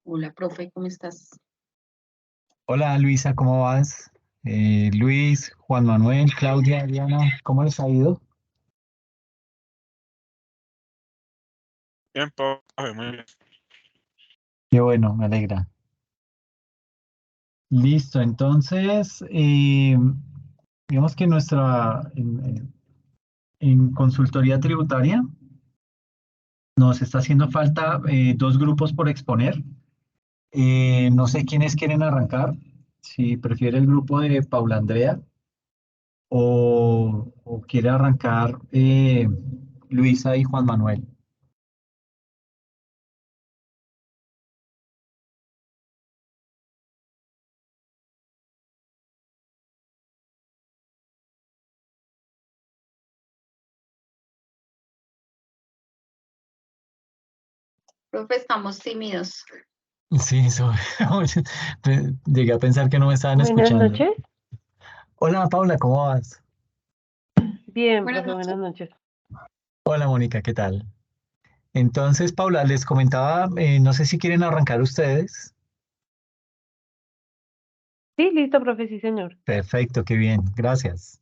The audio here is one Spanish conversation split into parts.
Hola, profe, ¿cómo estás? Hola Luisa, ¿cómo vas? Luis, Juan Manuel, Claudia, Diana, ¿cómo les ha ido? Bien, profe, muy bien. Qué bueno, me alegra. Listo, entonces, digamos que en consultoría tributaria nos está haciendo falta dos grupos por exponer. No sé quiénes quieren arrancar, si prefiere el grupo de Paula Andrea o quiere arrancar Luisa y Juan Manuel. Profe, estamos tímidos. Sí, llegué a pensar que no me estaban Buenas escuchando. noches. Hola Paula, ¿cómo vas? Bien, Buenas profe, noches. buenas noches. Hola Mónica, ¿qué tal? Entonces, Paula, les comentaba, no sé si quieren arrancar ustedes. Sí, listo, profe, sí, señor. Perfecto, qué bien, gracias.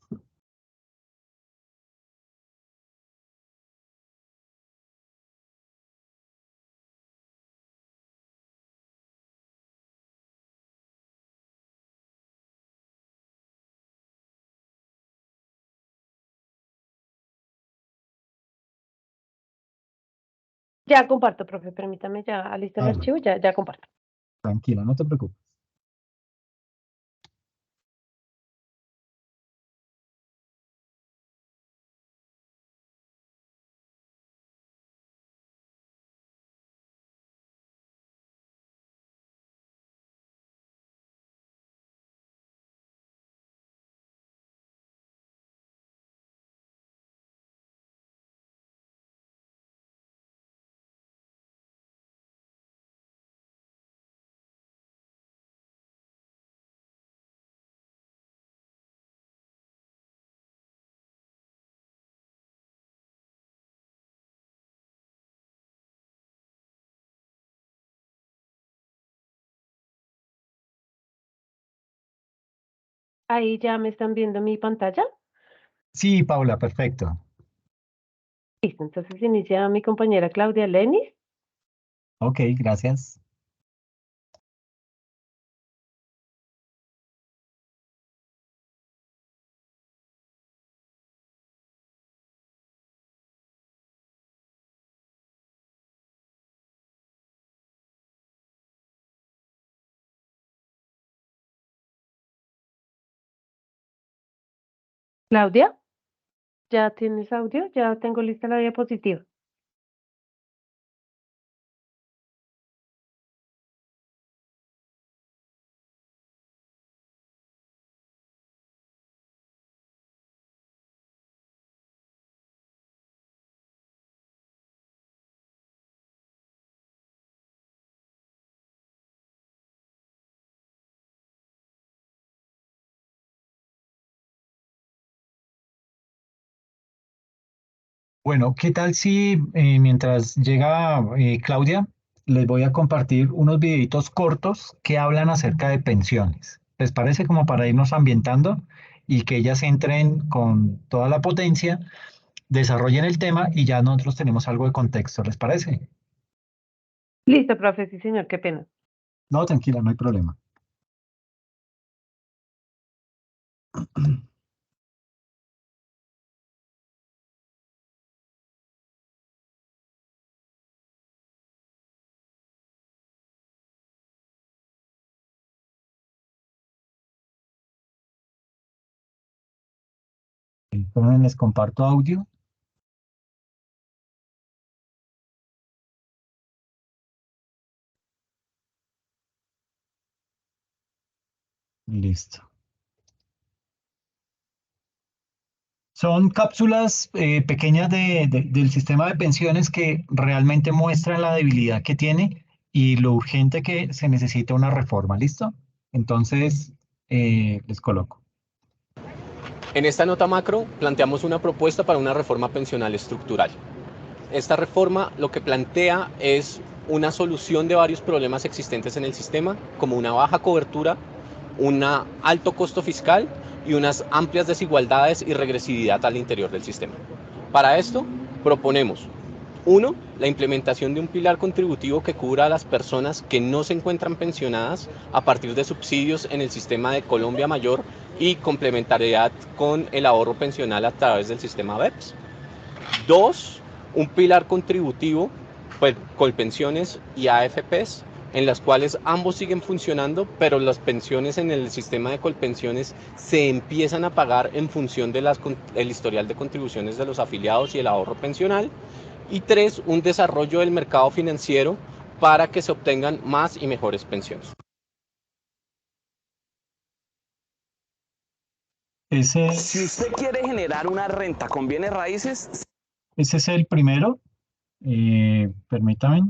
Ya comparto, profe, permítame, ya alisto el Vale, archivo, ya comparto. tranquila, no te preocupes. Ahí ya me están viendo mi pantalla. Sí, Paula, perfecto. Listo, entonces inicia mi compañera Claudia Lenis. Ok, gracias. Claudia, ¿ya tienes audio? Ya tengo lista la diapositiva. Bueno, ¿qué tal si mientras llega Claudia, les voy a compartir unos videitos cortos que hablan acerca de pensiones? ¿Les parece como para irnos ambientando y que ellas entren con toda la potencia, desarrollen el tema y ya nosotros tenemos algo de contexto? ¿Les parece? Listo, profe, sí, señor, qué pena. No, tranquila, no hay problema. Entonces les comparto audio. Listo. Son cápsulas pequeñas del sistema de pensiones que realmente muestran la debilidad que tiene y lo urgente que se necesita una reforma. ¿Listo? Entonces, les coloco. En esta nota macro planteamos una propuesta para una reforma pensional estructural. Esta reforma lo que plantea es una solución de varios problemas existentes en el sistema, como una baja cobertura, un alto costo fiscal y unas amplias desigualdades y regresividad al interior del sistema. Para esto, proponemos: 1. La implementación de un pilar contributivo que cubra a las personas que no se encuentran pensionadas a partir de subsidios en el sistema de Colombia Mayor y complementariedad con el ahorro pensional a través del sistema BEPS. 2. Un pilar contributivo, pues, Colpensiones y AFPs, en las cuales ambos siguen funcionando, pero las pensiones en el sistema de Colpensiones se empiezan a pagar en función del historial de contribuciones de los afiliados y el ahorro pensional. Y 3. Un desarrollo del mercado financiero para que se obtengan más y mejores pensiones. Si usted quiere generar una renta con bienes raíces, Ese es el primero. Permítame.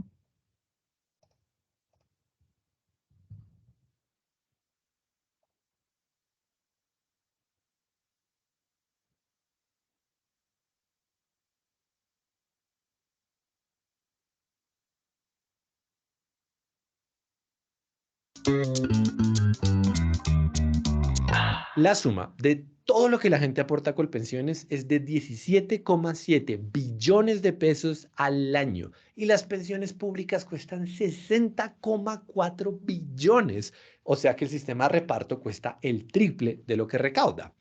La suma de todo lo que la gente aporta a Colpensiones es de 17,7 billones de pesos al año y las pensiones públicas cuestan 60,4 billones, o sea que el sistema de reparto cuesta el triple de lo que recauda.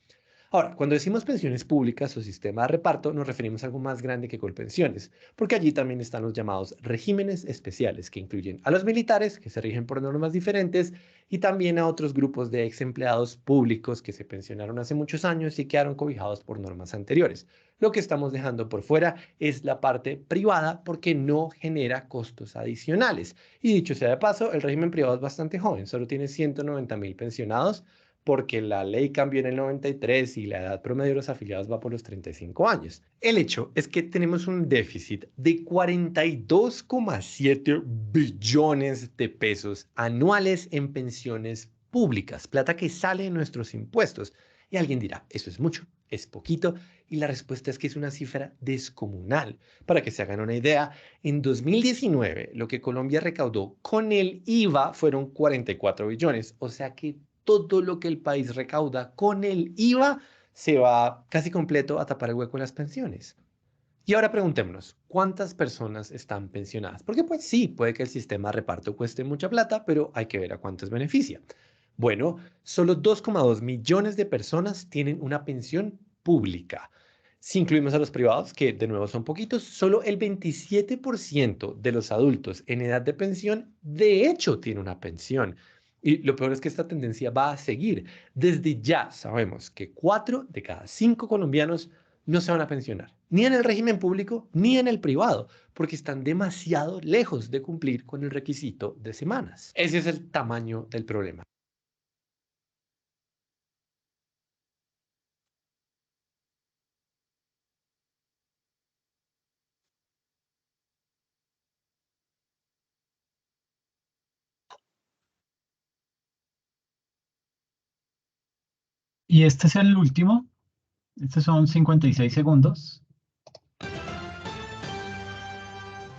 Ahora, cuando decimos pensiones públicas o sistema de reparto, nos referimos a algo más grande que Colpensiones, porque allí también están los llamados regímenes especiales, que incluyen a los militares, que se rigen por normas diferentes, y también a otros grupos de ex empleados públicos que se pensionaron hace muchos años y quedaron cobijados por normas anteriores. Lo que estamos dejando por fuera es la parte privada porque no genera costos adicionales. Y dicho sea de paso, el régimen privado es bastante joven, solo tiene 190.000 pensionados, porque la ley cambió en el 93 y la edad promedio de los afiliados va por los 35 años. El hecho es que tenemos un déficit de 42,7 billones de pesos anuales en pensiones públicas, plata que sale de nuestros impuestos. Y alguien dirá, ¿eso es mucho? ¿Es poquito? Y la respuesta es que es una cifra descomunal. Para que se hagan una idea, en 2019 lo que Colombia recaudó con el IVA fueron 44 billones, o sea que todo lo que el país recauda con el IVA se va casi completo a tapar el hueco en las pensiones. Y ahora preguntémonos, ¿cuántas personas están pensionadas? Porque pues sí, puede que el sistema de reparto cueste mucha plata, pero hay que ver a cuántos beneficia. Bueno, solo 2,2 millones de personas tienen una pensión pública. Si incluimos a los privados, que de nuevo son poquitos, solo el 27% de los adultos en edad de pensión de hecho tiene una pensión. Y lo peor es que esta tendencia va a seguir. Desde ya sabemos que 4 de cada 5 colombianos no se van a pensionar, ni en el régimen público ni en el privado, porque están demasiado lejos de cumplir con el requisito de semanas. Ese es el tamaño del problema. Y este es el último. Estos son 56 segundos.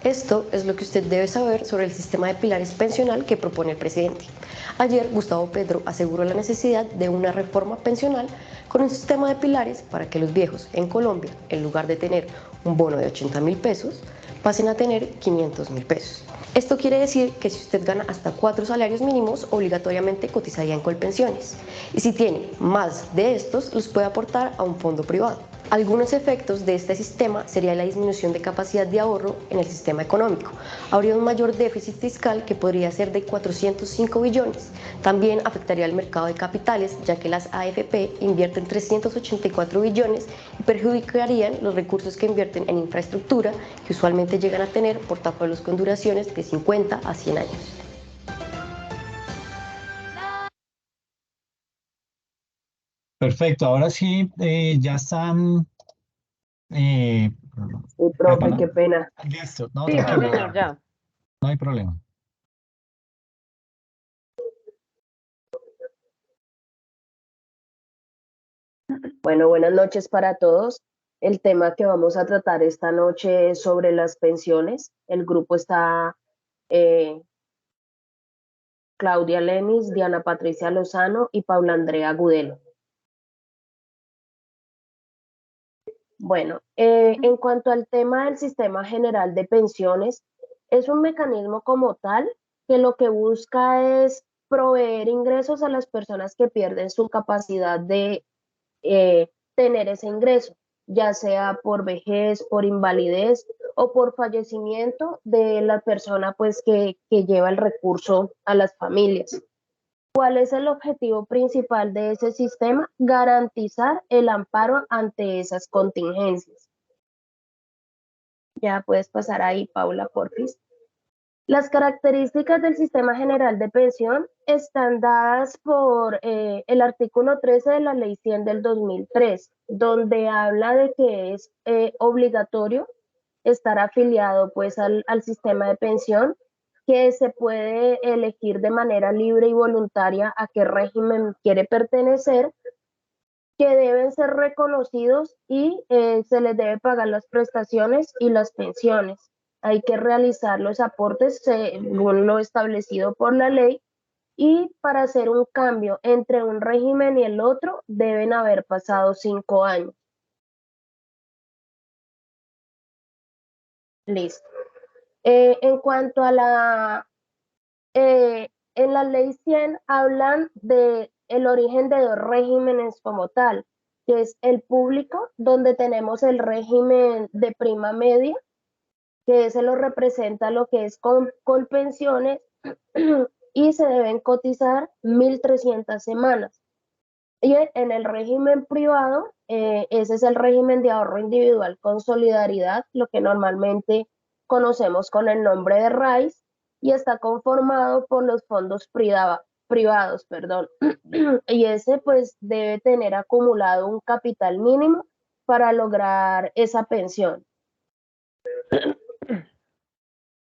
Esto es lo que usted debe saber sobre el sistema de pilares pensional que propone el presidente. Ayer, Gustavo Petro aseguró la necesidad de una reforma pensional con un sistema de pilares para que los viejos en Colombia, en lugar de tener un bono de 80.000 pesos, pasen a tener 500.000 pesos. Esto quiere decir que si usted gana hasta 4 salarios mínimos, obligatoriamente cotizaría en Colpensiones. Y si tiene más de estos, los puede aportar a un fondo privado. Algunos efectos de este sistema sería la disminución de capacidad de ahorro en el sistema económico. Habría un mayor déficit fiscal que podría ser de 405 billones. También afectaría al mercado de capitales, ya que las AFP invierten 384 billones y perjudicarían los recursos que invierten en infraestructura, que usualmente llegan a tener portafolios con duraciones de 50 a 100 años. Perfecto, ahora sí, ya están Sí, profe, preparados. qué pena. Listo, no, Sí, sí, tranquilo, señor, ya. no hay problema. Bueno, buenas noches para todos. El tema que vamos a tratar esta noche es sobre las pensiones. El grupo está Claudia Lenis, Diana Patricia Lozano y Paula Andrea Gudelo. Bueno, en cuanto al tema del Sistema General de Pensiones, es un mecanismo como tal que lo que busca es proveer ingresos a las personas que pierden su capacidad de tener ese ingreso, ya sea por vejez, por invalidez o por fallecimiento de la persona pues que lleva el recurso a las familias. ¿Cuál es el objetivo principal de ese sistema? Garantizar el amparo ante esas contingencias. Ya puedes pasar ahí, Paula, porfis. Las características del Sistema General de Pensión están dadas por el artículo 13 de la Ley 100 del 2003, donde habla de que es obligatorio estar afiliado pues al sistema de pensión, que se puede elegir de manera libre y voluntaria a qué régimen quiere pertenecer, que deben ser reconocidos y se les debe pagar las prestaciones y las pensiones. Hay que realizar los aportes según lo establecido por la ley, y para hacer un cambio entre un régimen y el otro deben haber pasado 5 años. Listo. En cuanto a en la ley 100 hablan de el origen de dos regímenes como tal, que es el público, donde tenemos el régimen de prima media, que ese lo representa lo que es con pensiones y se deben cotizar 1.300 semanas. Y en el régimen privado, ese es el régimen de ahorro individual con solidaridad, lo que normalmente conocemos con el nombre de RAIS, y está conformado por los fondos privados, perdón. Y ese pues debe tener acumulado un capital mínimo para lograr esa pensión.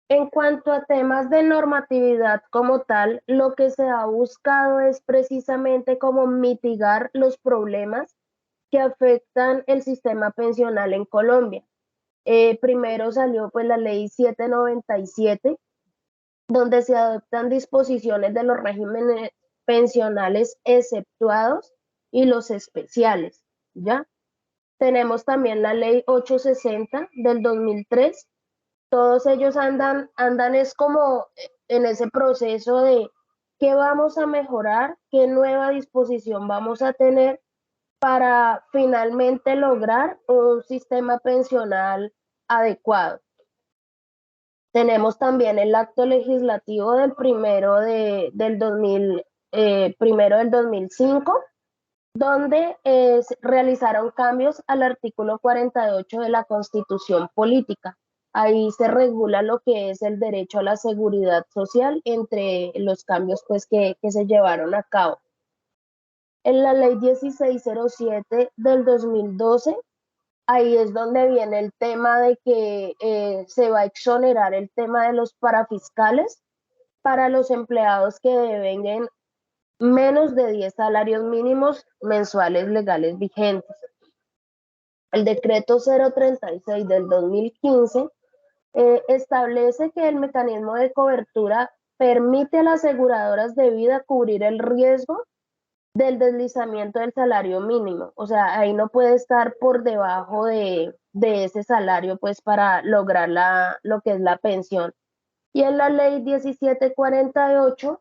En cuanto a temas de normatividad como tal, lo que se ha buscado es precisamente como mitigar los problemas que afectan el sistema pensional en Colombia. Primero salió pues la ley 797, donde se adoptan disposiciones de los regímenes pensionales exceptuados y los especiales, ¿ya? Tenemos también la ley 860 del 2003. Todos ellos andan es como en ese proceso de qué vamos a mejorar, qué nueva disposición vamos a tener para finalmente lograr un sistema pensional adecuado. Tenemos también el acto legislativo del primero del 2005, donde realizaron cambios al artículo 48 de la Constitución Política. Ahí se regula lo que es el derecho a la seguridad social, entre los cambios pues, que se llevaron a cabo. En la ley 1607 del 2012, ahí es donde viene el tema de que se va a exonerar el tema de los parafiscales para los empleados que devenguen menos de 10 salarios mínimos mensuales legales vigentes. El decreto 036 del 2015 establece que el mecanismo de cobertura permite a las aseguradoras de vida cubrir el riesgo del deslizamiento del salario mínimo. O sea, ahí no puede estar por debajo de ese salario pues para lograr lo que es la pensión. Y en la ley 1748,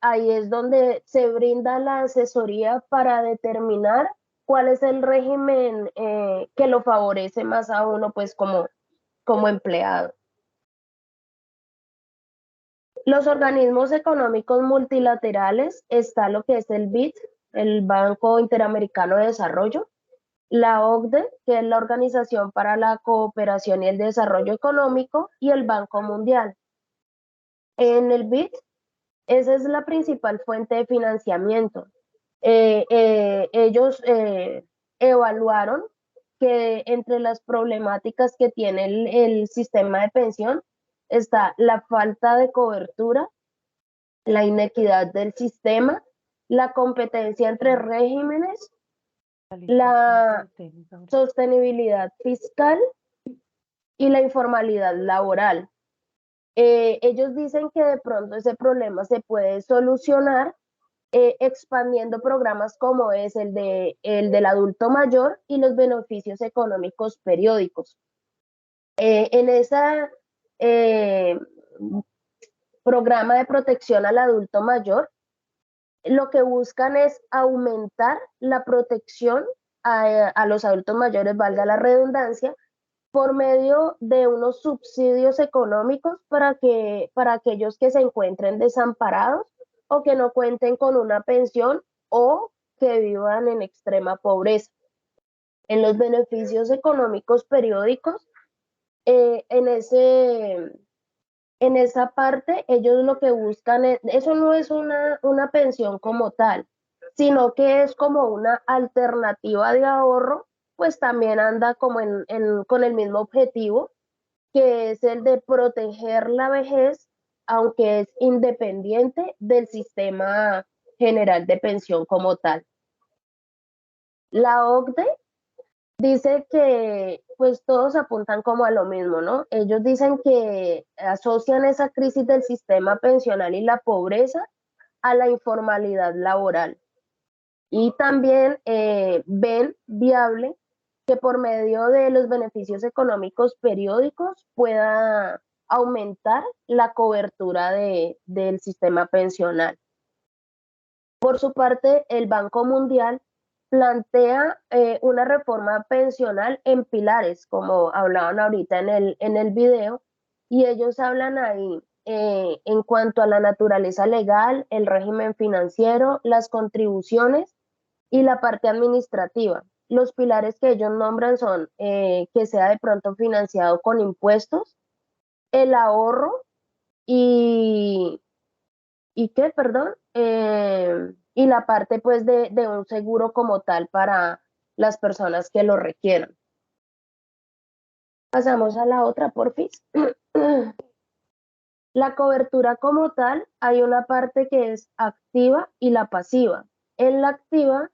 ahí es donde se brinda la asesoría para determinar cuál es el régimen que lo favorece más a uno pues como empleado. Los organismos económicos multilaterales, está lo que es el BID, el Banco Interamericano de Desarrollo, la OCDE, que es la Organización para la Cooperación y el Desarrollo Económico, y el Banco Mundial. En el BID, esa es la principal fuente de financiamiento. Ellos evaluaron que entre las problemáticas que tiene el sistema de pensión está la falta de cobertura, la inequidad del sistema, la competencia entre regímenes, la sostenibilidad fiscal y la informalidad laboral. Ellos dicen que de pronto ese problema se puede solucionar expandiendo programas como es el del adulto mayor y los beneficios económicos periódicos. En ese programa de protección al adulto mayor, lo que buscan es aumentar la protección a los adultos mayores, valga la redundancia, por medio de unos subsidios económicos para aquellos que se encuentren desamparados o que no cuenten con una pensión o que vivan en extrema pobreza. En los beneficios económicos periódicos, en esa parte, ellos lo que buscan es, eso no es una pensión como tal, sino que es como una alternativa de ahorro, pues también anda como con el mismo objetivo, que es el de proteger la vejez, aunque es independiente del sistema general de pensión como tal. La OCDE dice que pues todos apuntan como a lo mismo, ¿no? Ellos dicen que asocian esa crisis del sistema pensional y la pobreza a la informalidad laboral. Y también ven viable que por medio de los beneficios económicos periódicos pueda aumentar la cobertura del sistema pensional. Por su parte, el Banco Mundial plantea una reforma pensional en pilares, como hablaban ahorita en el video, y ellos hablan ahí en cuanto a la naturaleza legal, el régimen financiero, las contribuciones y la parte administrativa. Los pilares que ellos nombran son que sea de pronto financiado con impuestos, el ahorro y qué, perdón, y la parte pues de un seguro como tal para las personas que lo requieran. Pasamos a la otra, porfis. La cobertura como tal, hay una parte que es activa y la pasiva. En la activa,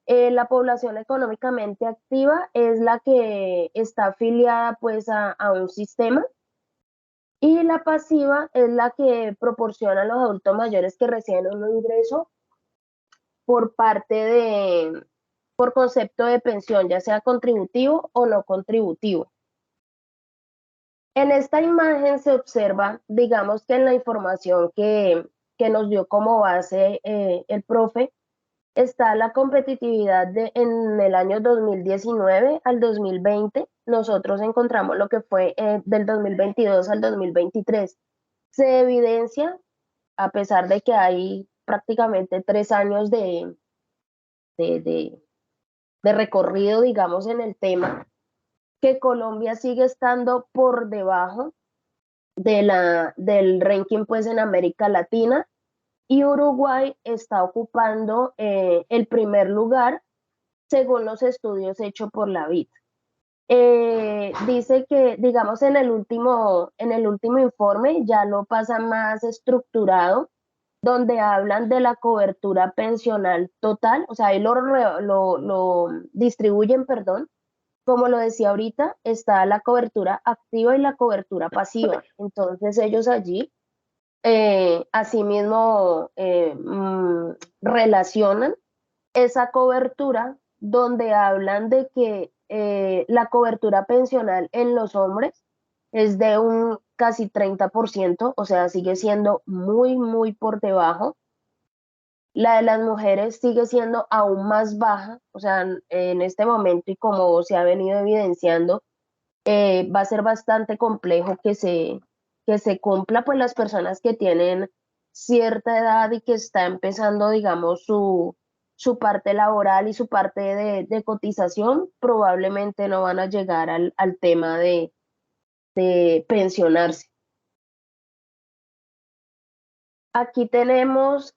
la población económicamente activa es la que está afiliada pues a un sistema, y la pasiva es la que proporciona a los adultos mayores que reciben un ingreso por por concepto de pensión, ya sea contributivo o no contributivo. En esta imagen se observa, digamos que en la información que nos dio como base el profe, está la competitividad en el año 2019 al 2020. Nosotros encontramos lo que fue del 2022 al 2023. Se evidencia, a pesar de que hay prácticamente 3 años de recorrido, digamos, en el tema, que Colombia sigue estando por debajo del ranking pues en América Latina, y Uruguay está ocupando el primer lugar según los estudios hechos por la BID. Dice que, digamos, en el último informe ya lo pasan más estructurado, donde hablan de la cobertura pensional total, o sea, ahí lo distribuyen, perdón. Como lo decía ahorita, está la cobertura activa y la cobertura pasiva. Entonces ellos allí asimismo relacionan esa cobertura, donde hablan de que la cobertura pensional en los hombres es de un casi 30%, o sea, sigue siendo muy, muy por debajo. La de las mujeres sigue siendo aún más baja, o sea, en este momento, y como se ha venido evidenciando, va a ser bastante complejo que se cumpla, pues las personas que tienen cierta edad y que está empezando, digamos, su parte laboral y su parte de cotización, probablemente no van a llegar al tema de pensionarse. Aquí tenemos,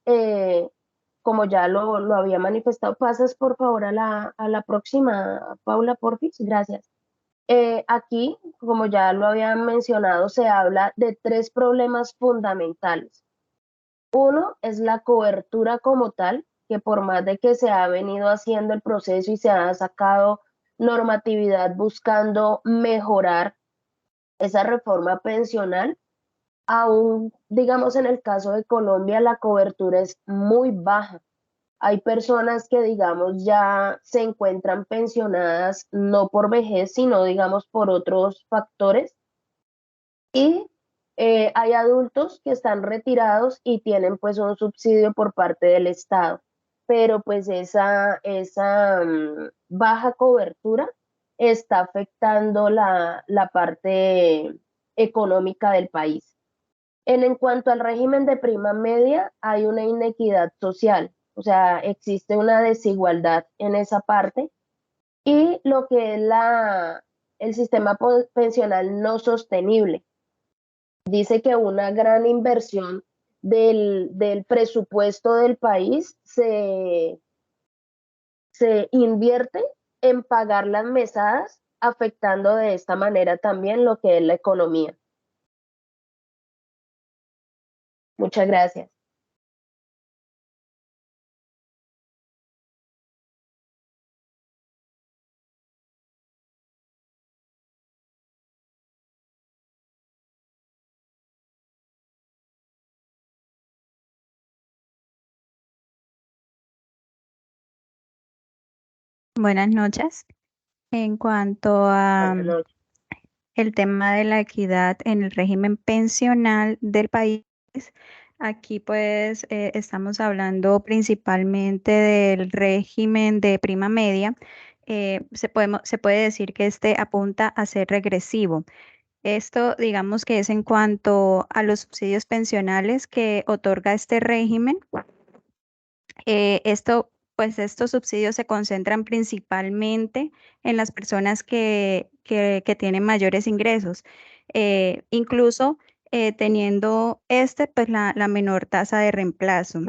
como ya lo había manifestado, pasas por favor a la próxima, Paula, porfis, gracias. Aquí, como ya lo habían mencionado, se habla de 3 problemas fundamentales. Uno es la cobertura como tal, que por más de que se ha venido haciendo el proceso y se ha sacado normatividad buscando mejorar esa reforma pensional, Aún, digamos, en el caso de Colombia, la cobertura es muy baja. Hay personas que, digamos, ya se encuentran pensionadas no por vejez, sino, digamos, por otros factores. Y hay adultos que están retirados y tienen pues un subsidio por parte del Estado. Pero pues esa baja cobertura está afectando la parte económica del país. En cuanto al régimen de prima media, hay una inequidad social, o sea, existe una desigualdad en esa parte y lo que es el sistema pensional no sostenible. Dice que una gran inversión del presupuesto del país se invierte en pagar las mesadas, afectando de esta manera también lo que es la economía. Muchas gracias. Buenas noches. En cuanto a Buenas noches. el tema de la equidad en el régimen pensional del país, aquí pues estamos hablando principalmente del régimen de prima media. Se puede decir que este apunta a ser regresivo. Esto, digamos que es en cuanto a los subsidios pensionales que otorga este régimen. Pues estos subsidios se concentran principalmente en las personas que tienen mayores ingresos, incluso teniendo pues la menor tasa de reemplazo.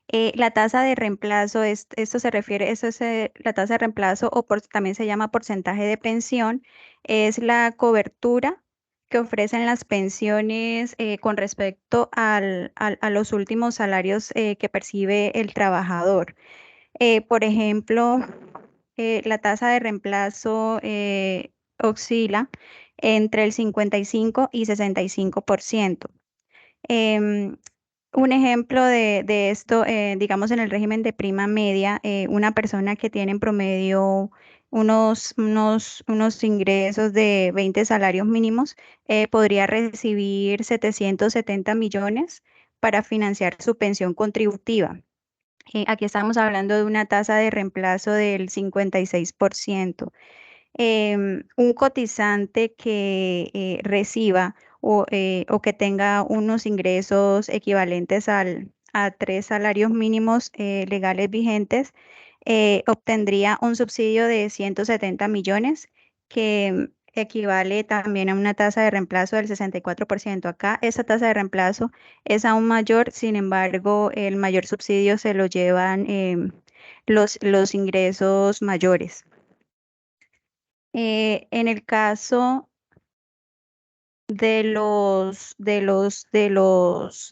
La tasa de reemplazo, esto se refiere, la tasa de reemplazo también se llama porcentaje de pensión, es la cobertura que ofrecen las pensiones con respecto a los últimos salarios que percibe el trabajador. Por ejemplo, la tasa de reemplazo oscila entre el 55 y 65%. Un ejemplo de esto, digamos en el régimen de prima media, una persona que tiene en promedio unos ingresos de 20 salarios mínimos podría recibir 770 millones para financiar su pensión contributiva. Aquí estamos hablando de una tasa de reemplazo del 56%. Un cotizante que reciba o que tenga unos ingresos equivalentes a 3 salarios mínimos legales vigentes, obtendría un subsidio de 170 millones, que equivale también a una tasa de reemplazo del 64%. Acá esa tasa de reemplazo es aún mayor, sin embargo, el mayor subsidio se lo llevan los ingresos mayores. En el caso de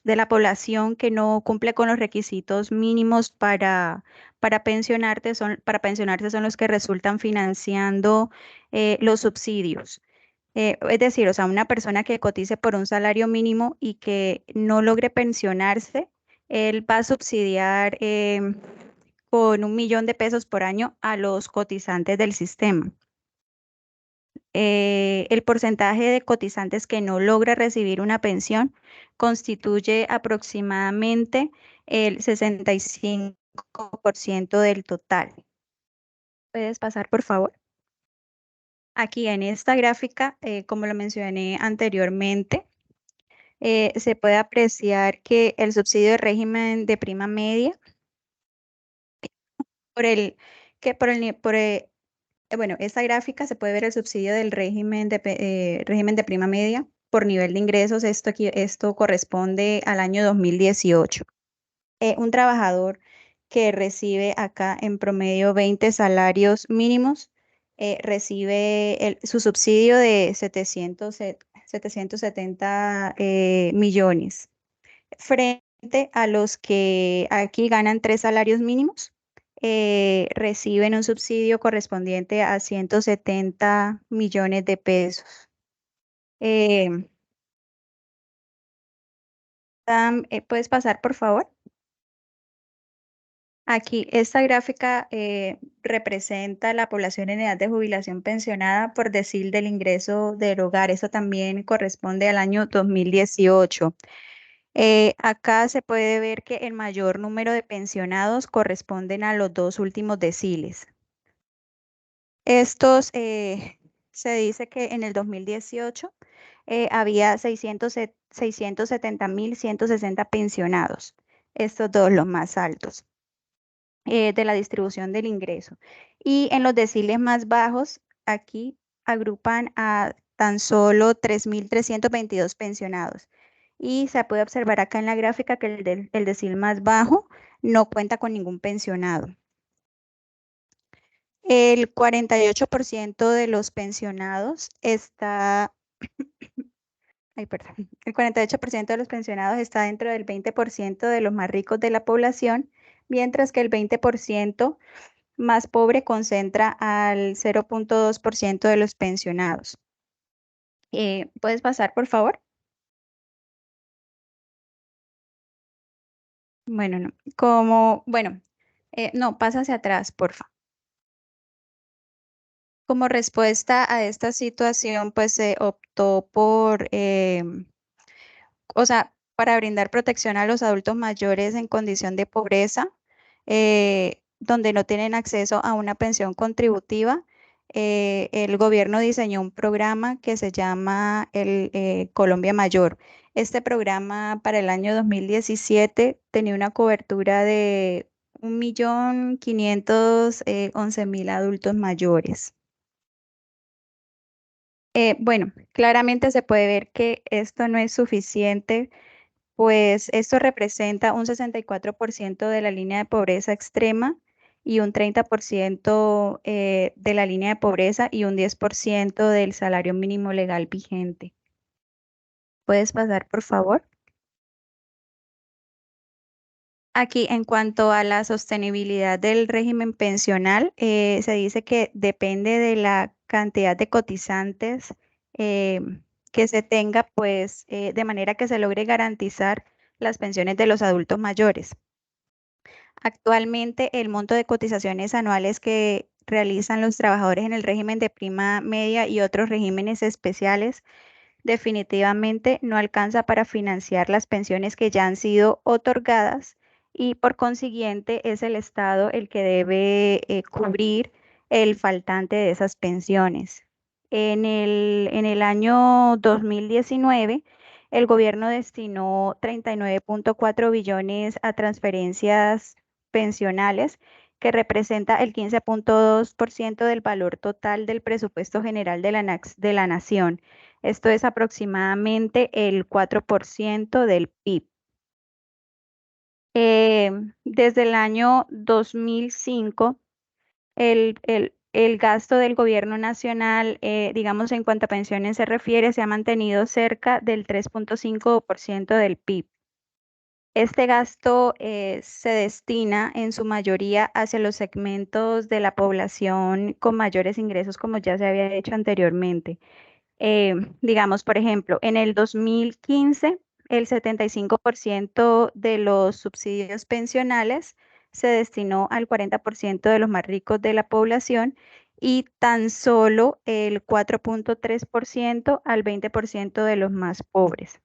la población que no cumple con los requisitos mínimos para pensionarse son los que resultan financiando los subsidios. Es decir, o sea, una persona que cotice por un salario mínimo y que no logre pensionarse, él va a subsidiar con 1 millón de pesos por año a los cotizantes del sistema. El porcentaje de cotizantes que no logra recibir una pensión constituye aproximadamente el 65% del total. ¿Puedes pasar, por favor? Aquí en esta gráfica, como lo mencioné anteriormente, se puede apreciar que el subsidio de régimen de prima media, bueno, esta gráfica se puede ver el subsidio del régimen de prima media por nivel de ingresos. Esto corresponde al año 2018. Un trabajador que recibe acá en promedio 20 salarios mínimos recibe su subsidio de 770 millones, frente a los que aquí ganan 3 salarios mínimos. Reciben un subsidio correspondiente a 170 millones de pesos. ¿Puedes pasar, por favor? Aquí, esta gráfica representa la población en edad de jubilación pensionada por decil del ingreso del hogar. Eso también corresponde al año 2018. Acá se puede ver que el mayor número de pensionados corresponden a los dos últimos deciles. Estos, se dice que en el 2018 había 670.160 pensionados. Estos dos los más altos de la distribución del ingreso. Y en los deciles más bajos, aquí agrupan a tan solo 3.322 pensionados. Y se puede observar acá en la gráfica que el decil más bajo no cuenta con ningún pensionado. El 48% de los pensionados está, ay, perdón, el 48% de los pensionados está dentro del 20% de los más ricos de la población, mientras que el 20% más pobre concentra al 0.2% de los pensionados. ¿Puedes pasar, por favor? Bueno, no. No, pasa hacia atrás, por favor. Como respuesta a esta situación, pues se optó por, para brindar protección a los adultos mayores en condición de pobreza, donde no tienen acceso a una pensión contributiva. El gobierno diseñó un programa que se llama el Colombia Mayor. Este programa para el año 2017 tenía una cobertura de 1.511.000 adultos mayores. Bueno, claramente se puede ver que esto no es suficiente, pues esto representa un 64% de la línea de pobreza extrema y un 30% de la línea de pobreza y un 10% del salario mínimo legal vigente. ¿Puedes pasar, por favor? Aquí, en cuanto a la sostenibilidad del régimen pensional, se dice que depende de la cantidad de cotizantes eh, que se tenga, pues, de manera que se logre garantizar las pensiones de los adultos mayores. Actualmente, el monto de cotizaciones anuales que realizan los trabajadores en el régimen de prima media y otros regímenes especiales definitivamente no alcanza para financiar las pensiones que ya han sido otorgadas y por consiguiente es el Estado el que debe cubrir el faltante de esas pensiones. En el año 2019, el gobierno destinó 39.4 billones a transferencias pensionales, que representa el 15.2% del valor total del presupuesto general de la nación. Esto es aproximadamente el 4% del PIB. Desde el año 2005, el gasto del gobierno nacional, digamos, en cuanto a pensiones se refiere, se ha mantenido cerca del 3.5% del PIB. Este gasto se destina en su mayoría hacia los segmentos de la población con mayores ingresos, como ya se había hecho anteriormente. Digamos, por ejemplo, en el 2015, el 75% de los subsidios pensionales se destinó al 40% de los más ricos de la población y tan solo el 4.3% al 20% de los más pobres.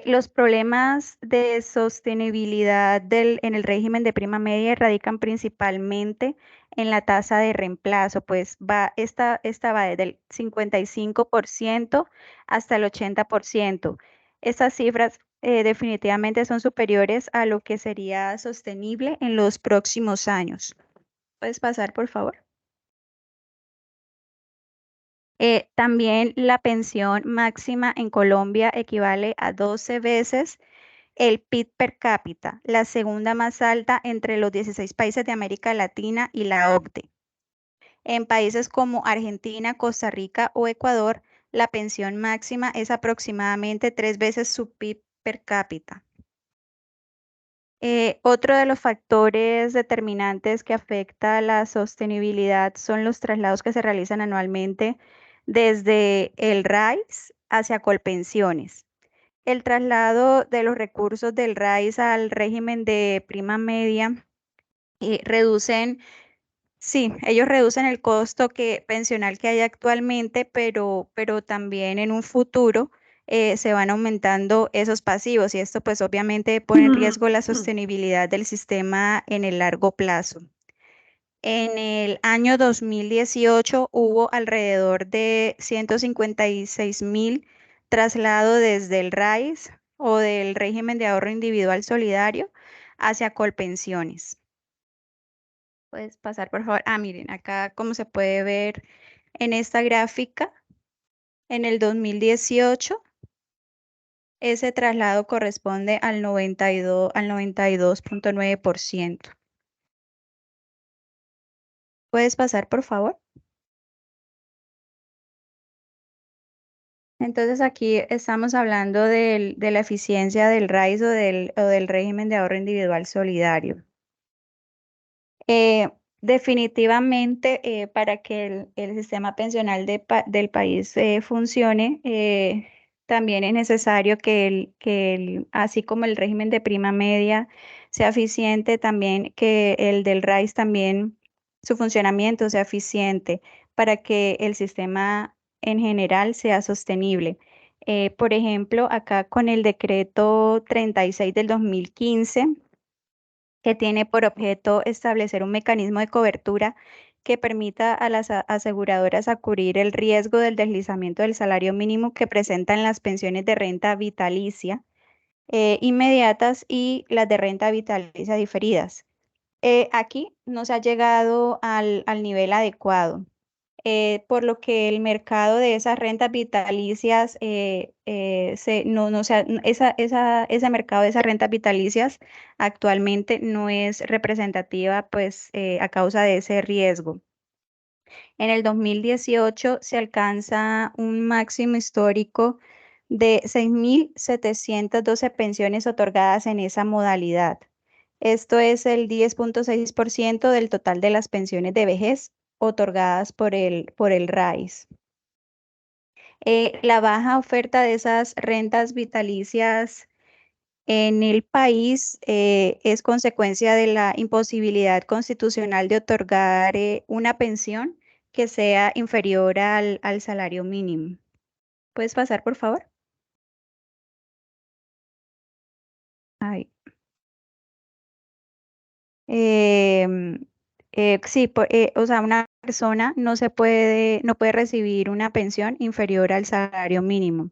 Los problemas de sostenibilidad en el régimen de prima media radican principalmente en la tasa de reemplazo, pues esta va desde el 55% hasta el 80%. Estas cifras definitivamente son superiores a lo que sería sostenible en los próximos años. ¿Puedes pasar, por favor? También la pensión máxima en Colombia equivale a 12 veces el PIB per cápita, la segunda más alta entre los 16 países de América Latina y la OCDE. En países como Argentina, Costa Rica o Ecuador, la pensión máxima es aproximadamente 3 veces su PIB per cápita. Otro de los factores determinantes que afecta la sostenibilidad son los traslados que se realizan anualmente desde el RAIS hacia Colpensiones. el traslado de los recursos del RAIS al régimen de prima media reducen, sí, ellos reducen el costo pensional que hay actualmente, pero también en un futuro se van aumentando esos pasivos y esto pues obviamente pone en riesgo la sostenibilidad del sistema en el largo plazo. En el año 2018 hubo alrededor de 156.000 traslados desde el RAIS o del régimen de ahorro individual solidario hacia Colpensiones. Puedes pasar, por favor. Miren, acá como se puede ver en esta gráfica, en el 2018, ese traslado corresponde al 92.9%. ¿Puedes pasar, por favor? Entonces aquí estamos hablando de la eficiencia del RAIS o del régimen de ahorro individual solidario. Definitivamente, para que el sistema pensional del país funcione, también es necesario así como el régimen de prima media sea eficiente, también que el del RAIS también, su funcionamiento sea eficiente para que el sistema en general sea sostenible. Por ejemplo, acá con el decreto 36 del 2015, que tiene por objeto establecer un mecanismo de cobertura que permita a las aseguradoras a cubrir el riesgo del deslizamiento del salario mínimo que presentan las pensiones de renta vitalicia inmediatas y las de renta vitalicia diferidas. Aquí no se ha llegado al nivel adecuado, por lo que el mercado de esas rentas vitalicias, ese mercado de esas rentas vitalicias actualmente no es representativa, pues, a causa de ese riesgo. En el 2018 se alcanza un máximo histórico de 6.712 pensiones otorgadas en esa modalidad. Esto es el 10.6% del total de las pensiones de vejez otorgadas por el RAIS. La baja oferta de esas rentas vitalicias en el país es consecuencia de la imposibilidad constitucional de otorgar una pensión que sea inferior al salario mínimo. ¿Puedes pasar, por favor? Ay. Sí, o sea, una persona no puede recibir una pensión inferior al salario mínimo.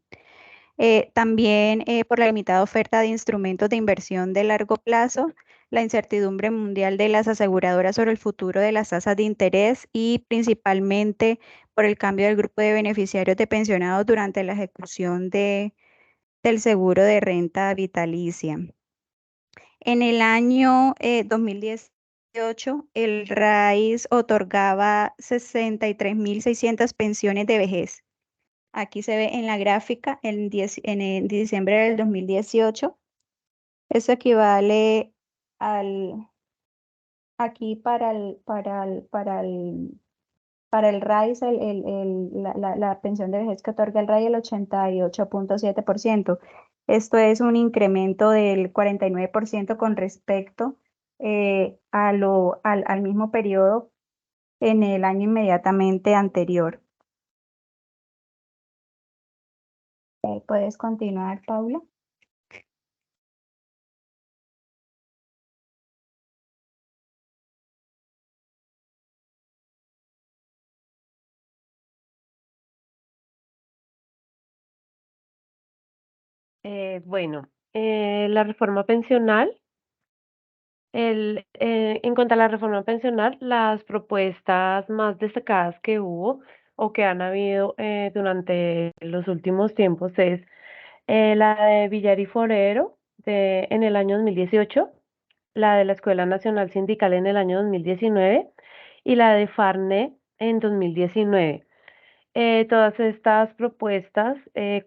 También por la limitada oferta de instrumentos de inversión de largo plazo, la incertidumbre mundial de las aseguradoras sobre el futuro de las tasas de interés y principalmente por el cambio del grupo de beneficiarios de pensionados durante la ejecución del seguro de renta vitalicia. En el año 2018, el RAIS otorgaba 63.600 pensiones de vejez. Aquí se ve en la gráfica en diciembre del 2018. Eso equivale aquí para el RAIS, la pensión de vejez que otorga el RAIS, el 88.7%. Esto es un incremento del 49% con respecto al mismo periodo en el año inmediatamente anterior. ¿Puedes continuar, Paula? Bueno, la reforma pensional, en cuanto a la reforma pensional, las propuestas más destacadas que hubo o que han habido durante los últimos tiempos es la de Villar y Forero en el año 2018, la de la Escuela Nacional Sindical en el año 2019 y la de Farne en 2019. Todas estas propuestas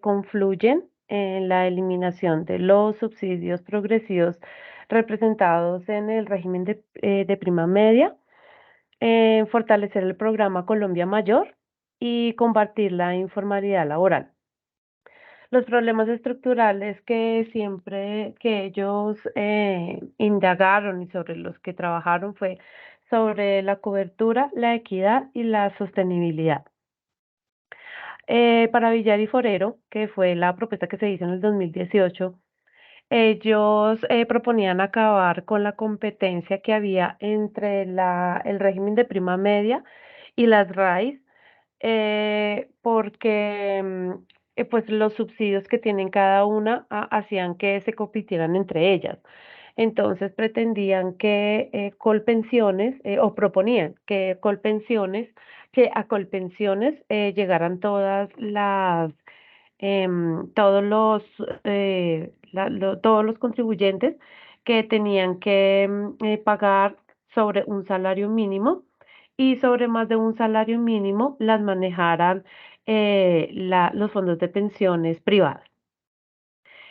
confluyen en la eliminación de los subsidios progresivos representados en el régimen de prima media, fortalecer el programa Colombia Mayor y combatir la informalidad laboral. Los problemas estructurales que siempre que ellos indagaron y sobre los que trabajaron fue sobre la cobertura, la equidad y la sostenibilidad. Para Villar y Forero, que fue la propuesta que se hizo en el 2018, ellos proponían acabar con la competencia que había entre el régimen de prima media y las RAIs, porque pues los subsidios que tienen cada una hacían que se compitieran entre ellas. Entonces pretendían que Colpensiones, o proponían que Colpensiones, que a Colpensiones llegaran todos los contribuyentes que tenían que pagar sobre un salario mínimo y sobre más de un salario mínimo las manejaran los fondos de pensiones privadas.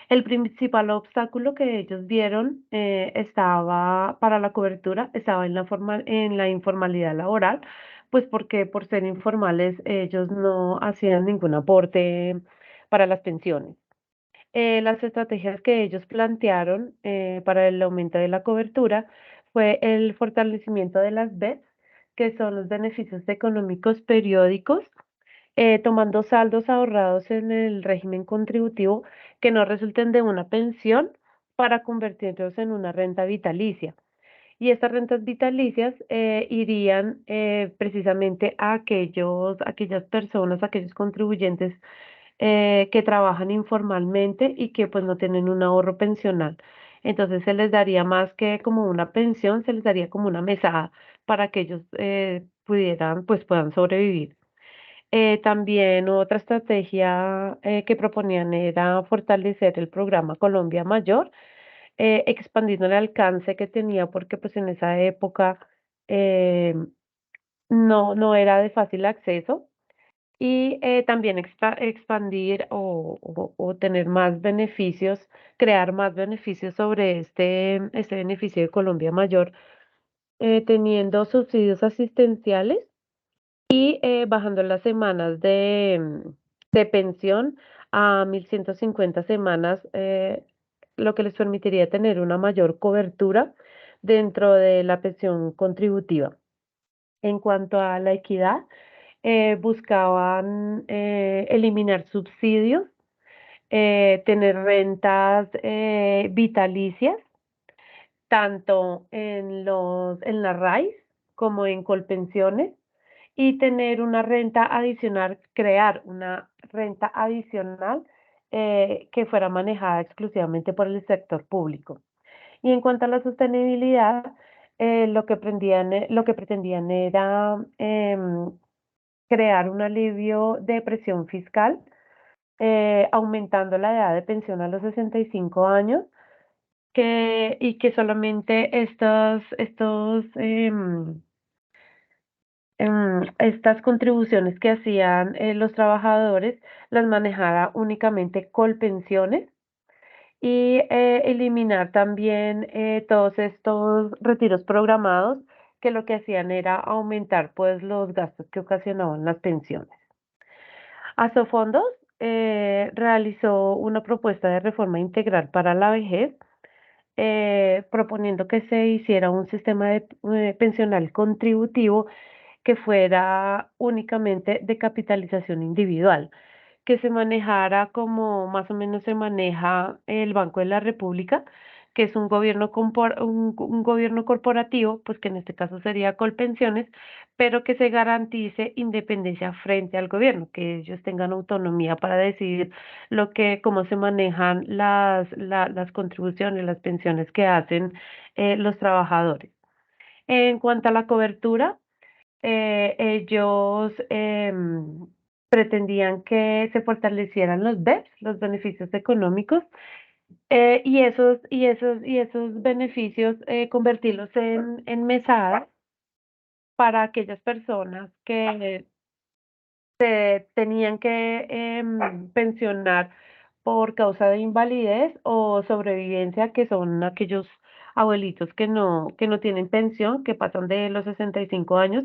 El principal obstáculo que ellos vieron estaba para la cobertura, estaba en la informalidad laboral, pues porque por ser informales ellos no hacían ningún aporte para las pensiones. Las estrategias que ellos plantearon para el aumento de la cobertura fue el fortalecimiento de las BEPS, que son los beneficios económicos periódicos, tomando saldos ahorrados en el régimen contributivo que no resulten de una pensión para convertirlos en una renta vitalicia. Y estas rentas vitalicias irían precisamente a aquellas personas, aquellos contribuyentes que trabajan informalmente y que pues no tienen un ahorro pensional. Entonces se les daría más que como una pensión, se les daría como una mesada para que ellos puedan sobrevivir. También otra estrategia que proponían era fortalecer el programa Colombia Mayor, expandiendo el alcance que tenía, porque pues en esa época eh, no era de fácil acceso, y también expandir o tener más beneficios, crear más beneficios sobre este beneficio de Colombia Mayor, teniendo subsidios asistenciales y bajando las semanas de pensión a 1.150 semanas, lo que les permitiría tener una mayor cobertura dentro de la pensión contributiva. En cuanto a la equidad, buscaban eliminar subsidios, tener rentas vitalicias, tanto en la RAIS como en Colpensiones, y tener una renta adicional, crear una renta adicional que fuera manejada exclusivamente por el sector público. Y en cuanto a la sostenibilidad, lo que pretendían era crear un alivio de presión fiscal, aumentando la edad de pensión a los 65 años, y que solamente estas contribuciones que hacían los trabajadores las manejara únicamente Colpensiones, y eliminar también todos estos retiros programados que lo que hacían era aumentar pues los gastos que ocasionaban las pensiones. Asofondos realizó una propuesta de reforma integral para la vejez, proponiendo que se hiciera un sistema pensional contributivo que fuera únicamente de capitalización individual, que se manejara como más o menos se maneja el Banco de la República, que es un gobierno corporativo, pues que en este caso sería Colpensiones, pero que se garantice independencia frente al gobierno, que ellos tengan autonomía para decidir cómo se manejan las contribuciones, las pensiones que hacen los trabajadores. En cuanto a la cobertura, ellos pretendían que se fortalecieran los BEPS, los beneficios económicos, y esos beneficios convertirlos en mesadas para aquellas personas que se tenían que pensionar por causa de invalidez o sobrevivencia, que son aquellos abuelitos que no tienen pensión, que pasan de los 65 años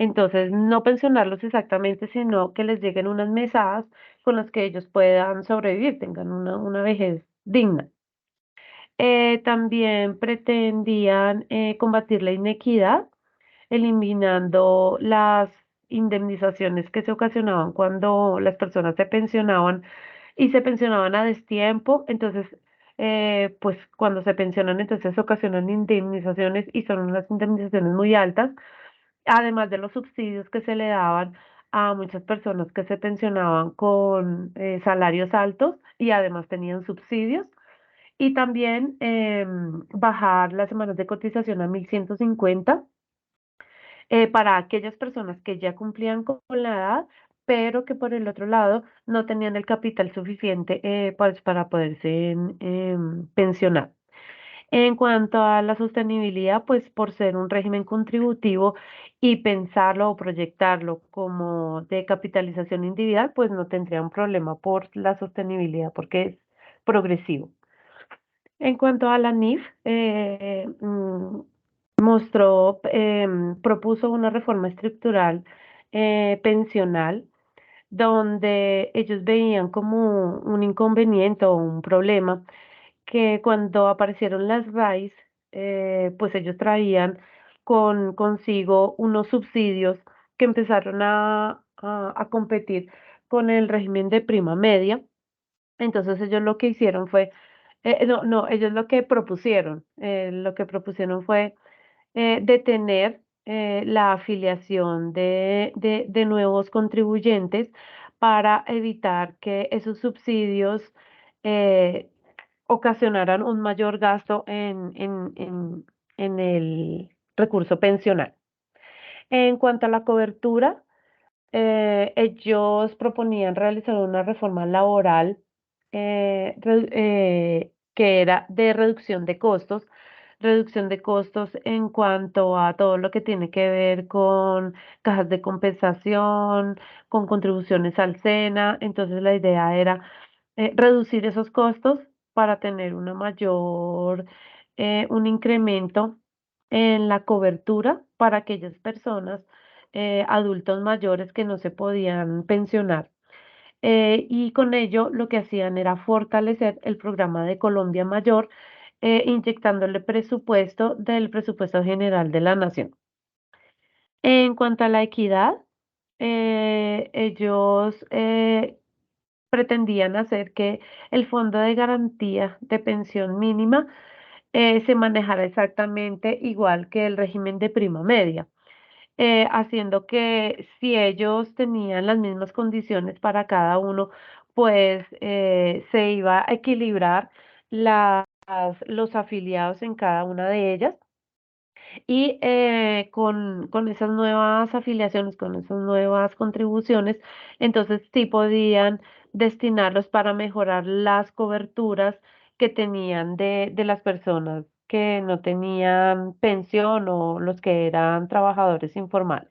Entonces, no pensionarlos exactamente, sino que les lleguen unas mesadas con las que ellos puedan sobrevivir, tengan una vejez digna. También pretendían combatir la inequidad, eliminando las indemnizaciones que se ocasionaban cuando las personas se pensionaban y se pensionaban a destiempo. Entonces, pues cuando se pensionan, entonces ocasionan indemnizaciones y son unas indemnizaciones muy altas, además de los subsidios que se le daban a muchas personas que se pensionaban con salarios altos y además tenían subsidios. Y también bajar las semanas de cotización a 1.150 para aquellas personas que ya cumplían con la edad, pero que por el otro lado no tenían el capital suficiente pues, para poderse pensionar. En cuanto a la sostenibilidad, pues por ser un régimen contributivo y pensarlo o proyectarlo como de capitalización individual, pues no tendría un problema por la sostenibilidad porque es progresivo. En cuanto a la NIF, propuso una reforma estructural pensional donde ellos veían como un inconveniente o un problema que cuando aparecieron las RAIs, pues ellos traían consigo unos subsidios que empezaron a competir con el régimen de prima media. Entonces ellos lo que hicieron fue, no, ellos lo que propusieron fue detener la afiliación de nuevos contribuyentes para evitar que esos subsidios eh, ocasionaran un mayor gasto en el recurso pensional. En cuanto a la cobertura, ellos proponían realizar una reforma laboral que era de reducción de costos en cuanto a todo lo que tiene que ver con cajas de compensación, con contribuciones al SENA. Entonces la idea era reducir esos costos para tener un incremento en la cobertura para aquellas personas adultos mayores que no se podían pensionar. Y con ello lo que hacían era fortalecer el programa de Colombia Mayor, inyectándole presupuesto del presupuesto general de la nación. En cuanto a la equidad, ellos pretendían hacer que el fondo de garantía de pensión mínima se manejara exactamente igual que el régimen de prima media, haciendo que si ellos tenían las mismas condiciones para cada uno, pues se iba a equilibrar los afiliados en cada una de ellas. Y con esas nuevas afiliaciones, con esas nuevas contribuciones, entonces sí podían destinarlos para mejorar las coberturas que tenían de las personas que no tenían pensión o los que eran trabajadores informales.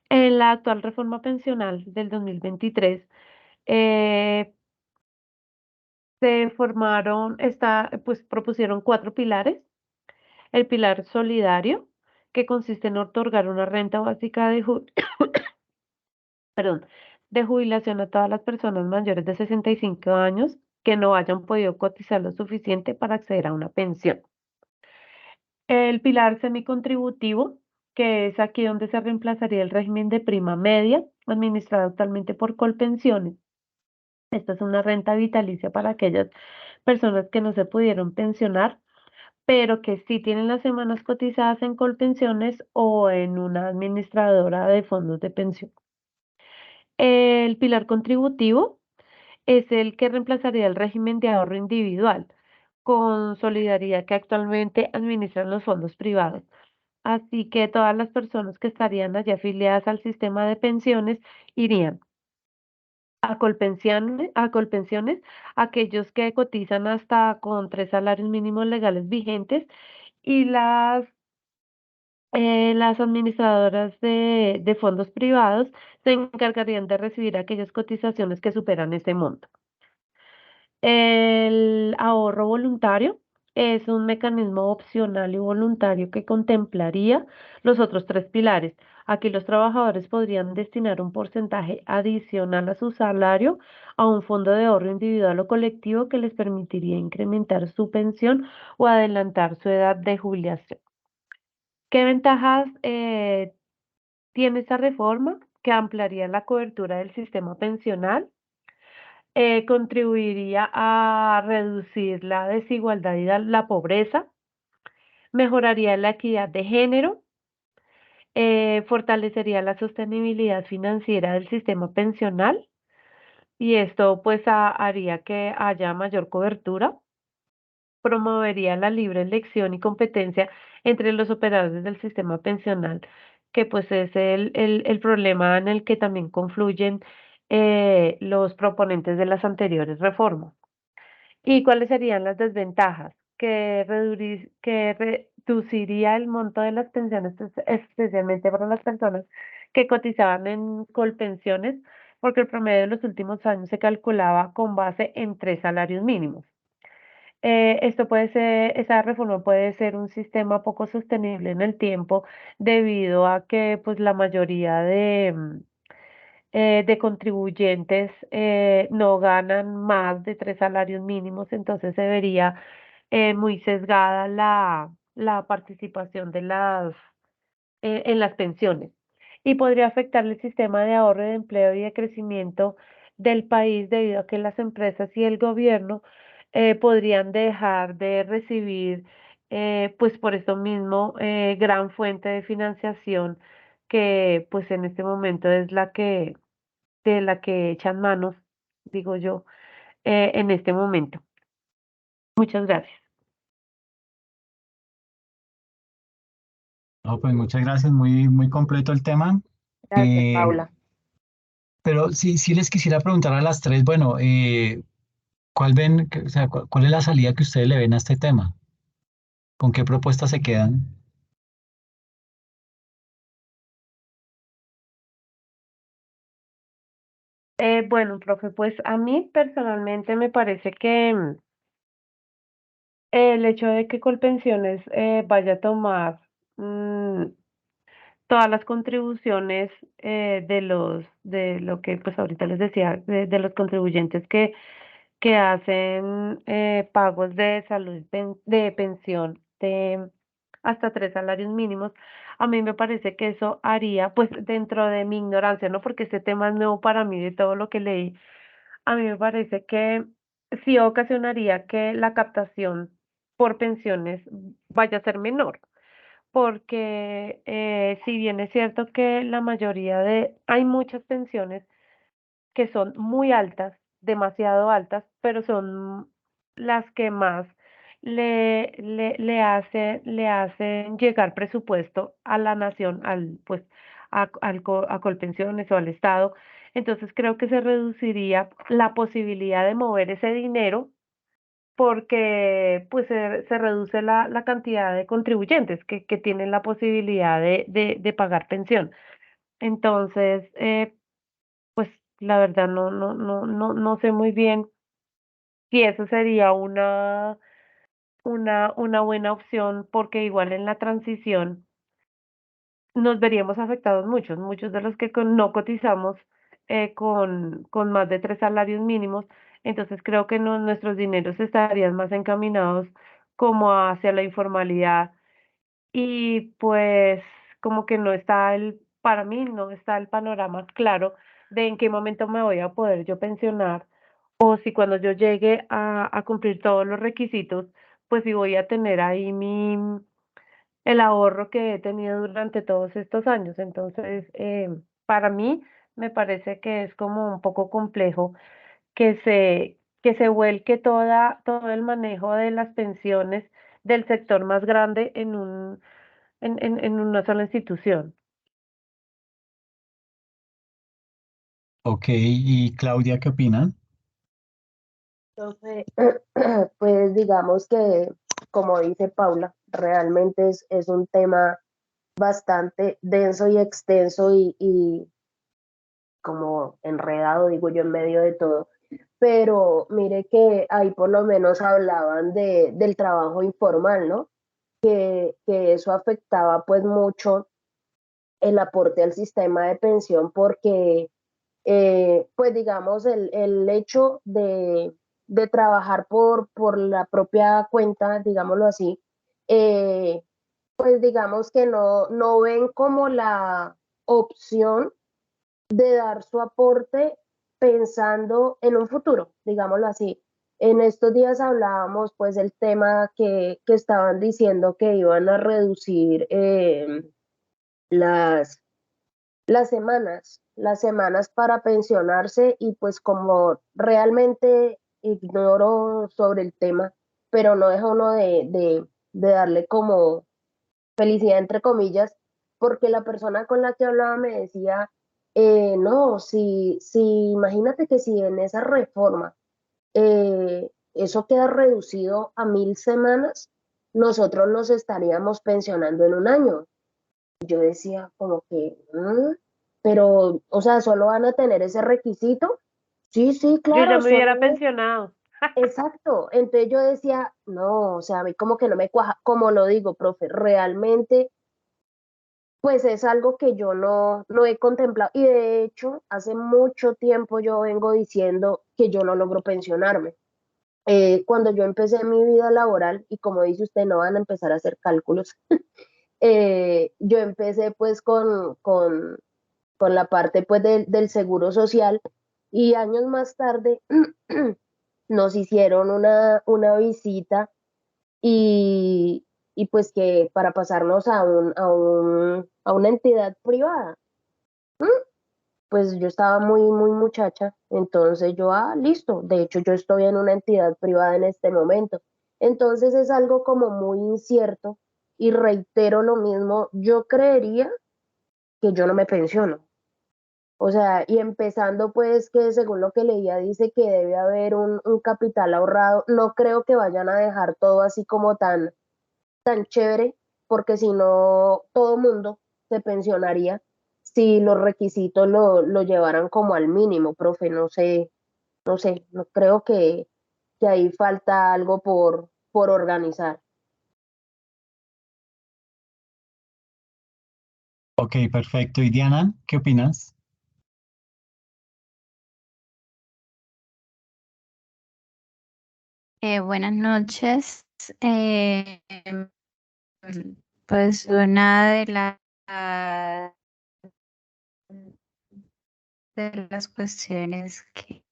En la actual reforma pensional del 2023, eh, pues propusieron 4 pilares. El pilar solidario, que consiste en otorgar una renta básica perdón, de jubilación a todas las personas mayores de 65 años que no hayan podido cotizar lo suficiente para acceder a una pensión. El pilar semicontributivo, que es aquí donde se reemplazaría el régimen de prima media, administrado actualmente por Colpensiones. Esta es una renta vitalicia para aquellas personas que no se pudieron pensionar, pero que sí tienen las semanas cotizadas en Colpensiones o en una administradora de fondos de pensión. El pilar contributivo es el que reemplazaría el régimen de ahorro individual con solidaridad que actualmente administran los fondos privados. Así que todas las personas que estarían allí afiliadas al sistema de pensiones irían a Colpensiones, aquellos que cotizan hasta con 3 salarios mínimos legales vigentes y las administradoras de fondos privados se encargarían de recibir aquellas cotizaciones que superan ese monto. El ahorro voluntario es un mecanismo opcional y voluntario que contemplaría los otros tres pilares. Aquí los trabajadores podrían destinar un porcentaje adicional a su salario a un fondo de ahorro individual o colectivo que les permitiría incrementar su pensión o adelantar su edad de jubilación. ¿Qué ventajas tiene esta reforma? Que ampliaría la cobertura del sistema pensional, contribuiría a reducir la desigualdad y la pobreza, mejoraría la equidad de género, fortalecería la sostenibilidad financiera del sistema pensional y esto pues haría que haya mayor cobertura, promovería la libre elección y competencia entre los operadores del sistema pensional, que pues es el problema en el que también confluyen los proponentes de las anteriores reformas. ¿Y cuáles serían las desventajas? Que reduciría el monto de las pensiones, especialmente para las personas que cotizaban en Colpensiones, porque el promedio de los últimos años se calculaba con base en 3 salarios mínimos. Esto puede ser, esa reforma puede ser un sistema poco sostenible en el tiempo debido a que pues la mayoría de contribuyentes no ganan más de 3 salarios mínimos, entonces se vería muy sesgada la participación de en las pensiones y podría afectar el sistema de ahorro de empleo y de crecimiento del país debido a que las empresas y el gobierno podrían dejar de recibir, pues por esto mismo, gran fuente de financiación que pues en este momento es de la que echan manos, digo yo, en este momento. Muchas gracias. No, pues muchas gracias, muy, muy completo el tema. Gracias, Eh, Paula. pero sí les quisiera preguntar a las tres, bueno, ¿cuál ven, o sea, cuál es la salida que ustedes le ven a este tema? ¿Con qué propuestas se quedan? Bueno, profe, pues a mí personalmente me parece que el hecho de que Colpensiones vaya a tomar mm, todas las contribuciones de lo que pues ahorita les decía, de los contribuyentes que hacen pagos de salud, de pensión de hasta 3 salarios mínimos, a mí me parece que eso haría, pues dentro de mi ignorancia, ¿no? Porque este tema es nuevo para mí de todo lo que leí, a mí me parece que sí ocasionaría que la captación por pensiones vaya a ser menor, porque si bien es cierto que hay muchas pensiones que son muy altas, demasiado altas, pero son las que más le hacen llegar presupuesto a la nación, pues, a Colpensiones o al Estado. Entonces creo que se reduciría la posibilidad de mover ese dinero porque pues se reduce la cantidad de contribuyentes que tienen la posibilidad de pagar pensión. Entonces, pues la verdad no sé muy bien si eso sería una buena opción, porque igual en la transición nos veríamos afectados muchos de los que no cotizamos con más de 3 salarios mínimos, entonces creo que nuestros dineros estarían más encaminados como hacia la informalidad y pues como que para mí no está el panorama claro de en qué momento me voy a poder yo pensionar o si cuando yo llegue a cumplir todos los requisitos, pues si voy a tener ahí el ahorro que he tenido durante todos estos años. Entonces, para mí me parece que es como un poco complejo que se vuelque todo el manejo de las pensiones del sector más grande en una sola institución. Ok, y Claudia, ¿qué opinan? Entonces, pues digamos que, como dice Paula, realmente es un tema bastante denso y extenso y como enredado, digo yo, en medio de todo. pero mire que ahí por lo menos hablaban del trabajo informal, ¿no? Que eso afectaba pues mucho el aporte al sistema de pensión porque pues digamos el hecho de trabajar por la propia cuenta, digámoslo así, eh, pues digamos que no ven como la opción de dar su aporte pensando en un futuro, digámoslo así. En estos días hablábamos pues del tema que estaban diciendo que iban a reducir las, las semanas para pensionarse y pues como realmente ignoro sobre el tema, pero no deja uno de darle como felicidad entre comillas, porque la persona con la que hablaba me decía, no, si imagínate que si en esa reforma eso queda reducido a 1.000 semanas, nosotros nos estaríamos pensionando en un año. Yo decía como que, pero, o sea, solo van a tener ese requisito. Sí, sí, Yo ya claro, me hubiera solo pensionado. exacto. Entonces yo decía, no, o sea, a mí como que no me cuaja, como lo digo, profe, realmente pues es algo que yo no he contemplado y de hecho hace mucho tiempo yo vengo diciendo que yo no logro pensionarme. Cuando yo empecé mi vida laboral y como dice usted no van a empezar a hacer cálculos, yo empecé pues con la parte pues del seguro social y años más tarde nos hicieron una visita y, y pues que para pasarnos a una entidad privada. ¿Mm? Pues yo estaba muy muchacha, entonces yo, listo, de hecho yo estoy en una entidad privada en este momento. Entonces es algo como muy incierto y reitero lo mismo, yo creería que yo no me pensiono. O sea, y empezando pues que según lo que leía dice que debe haber un capital ahorrado, no creo que vayan a dejar todo así como tan chévere, porque si no, todo mundo se pensionaría si los requisitos lo llevaran como al mínimo, profe, no sé, no creo que ahí falta algo por organizar. Ok, perfecto. ¿Y Diana, qué opinas? Buenas noches. Pues una de las cuestiones que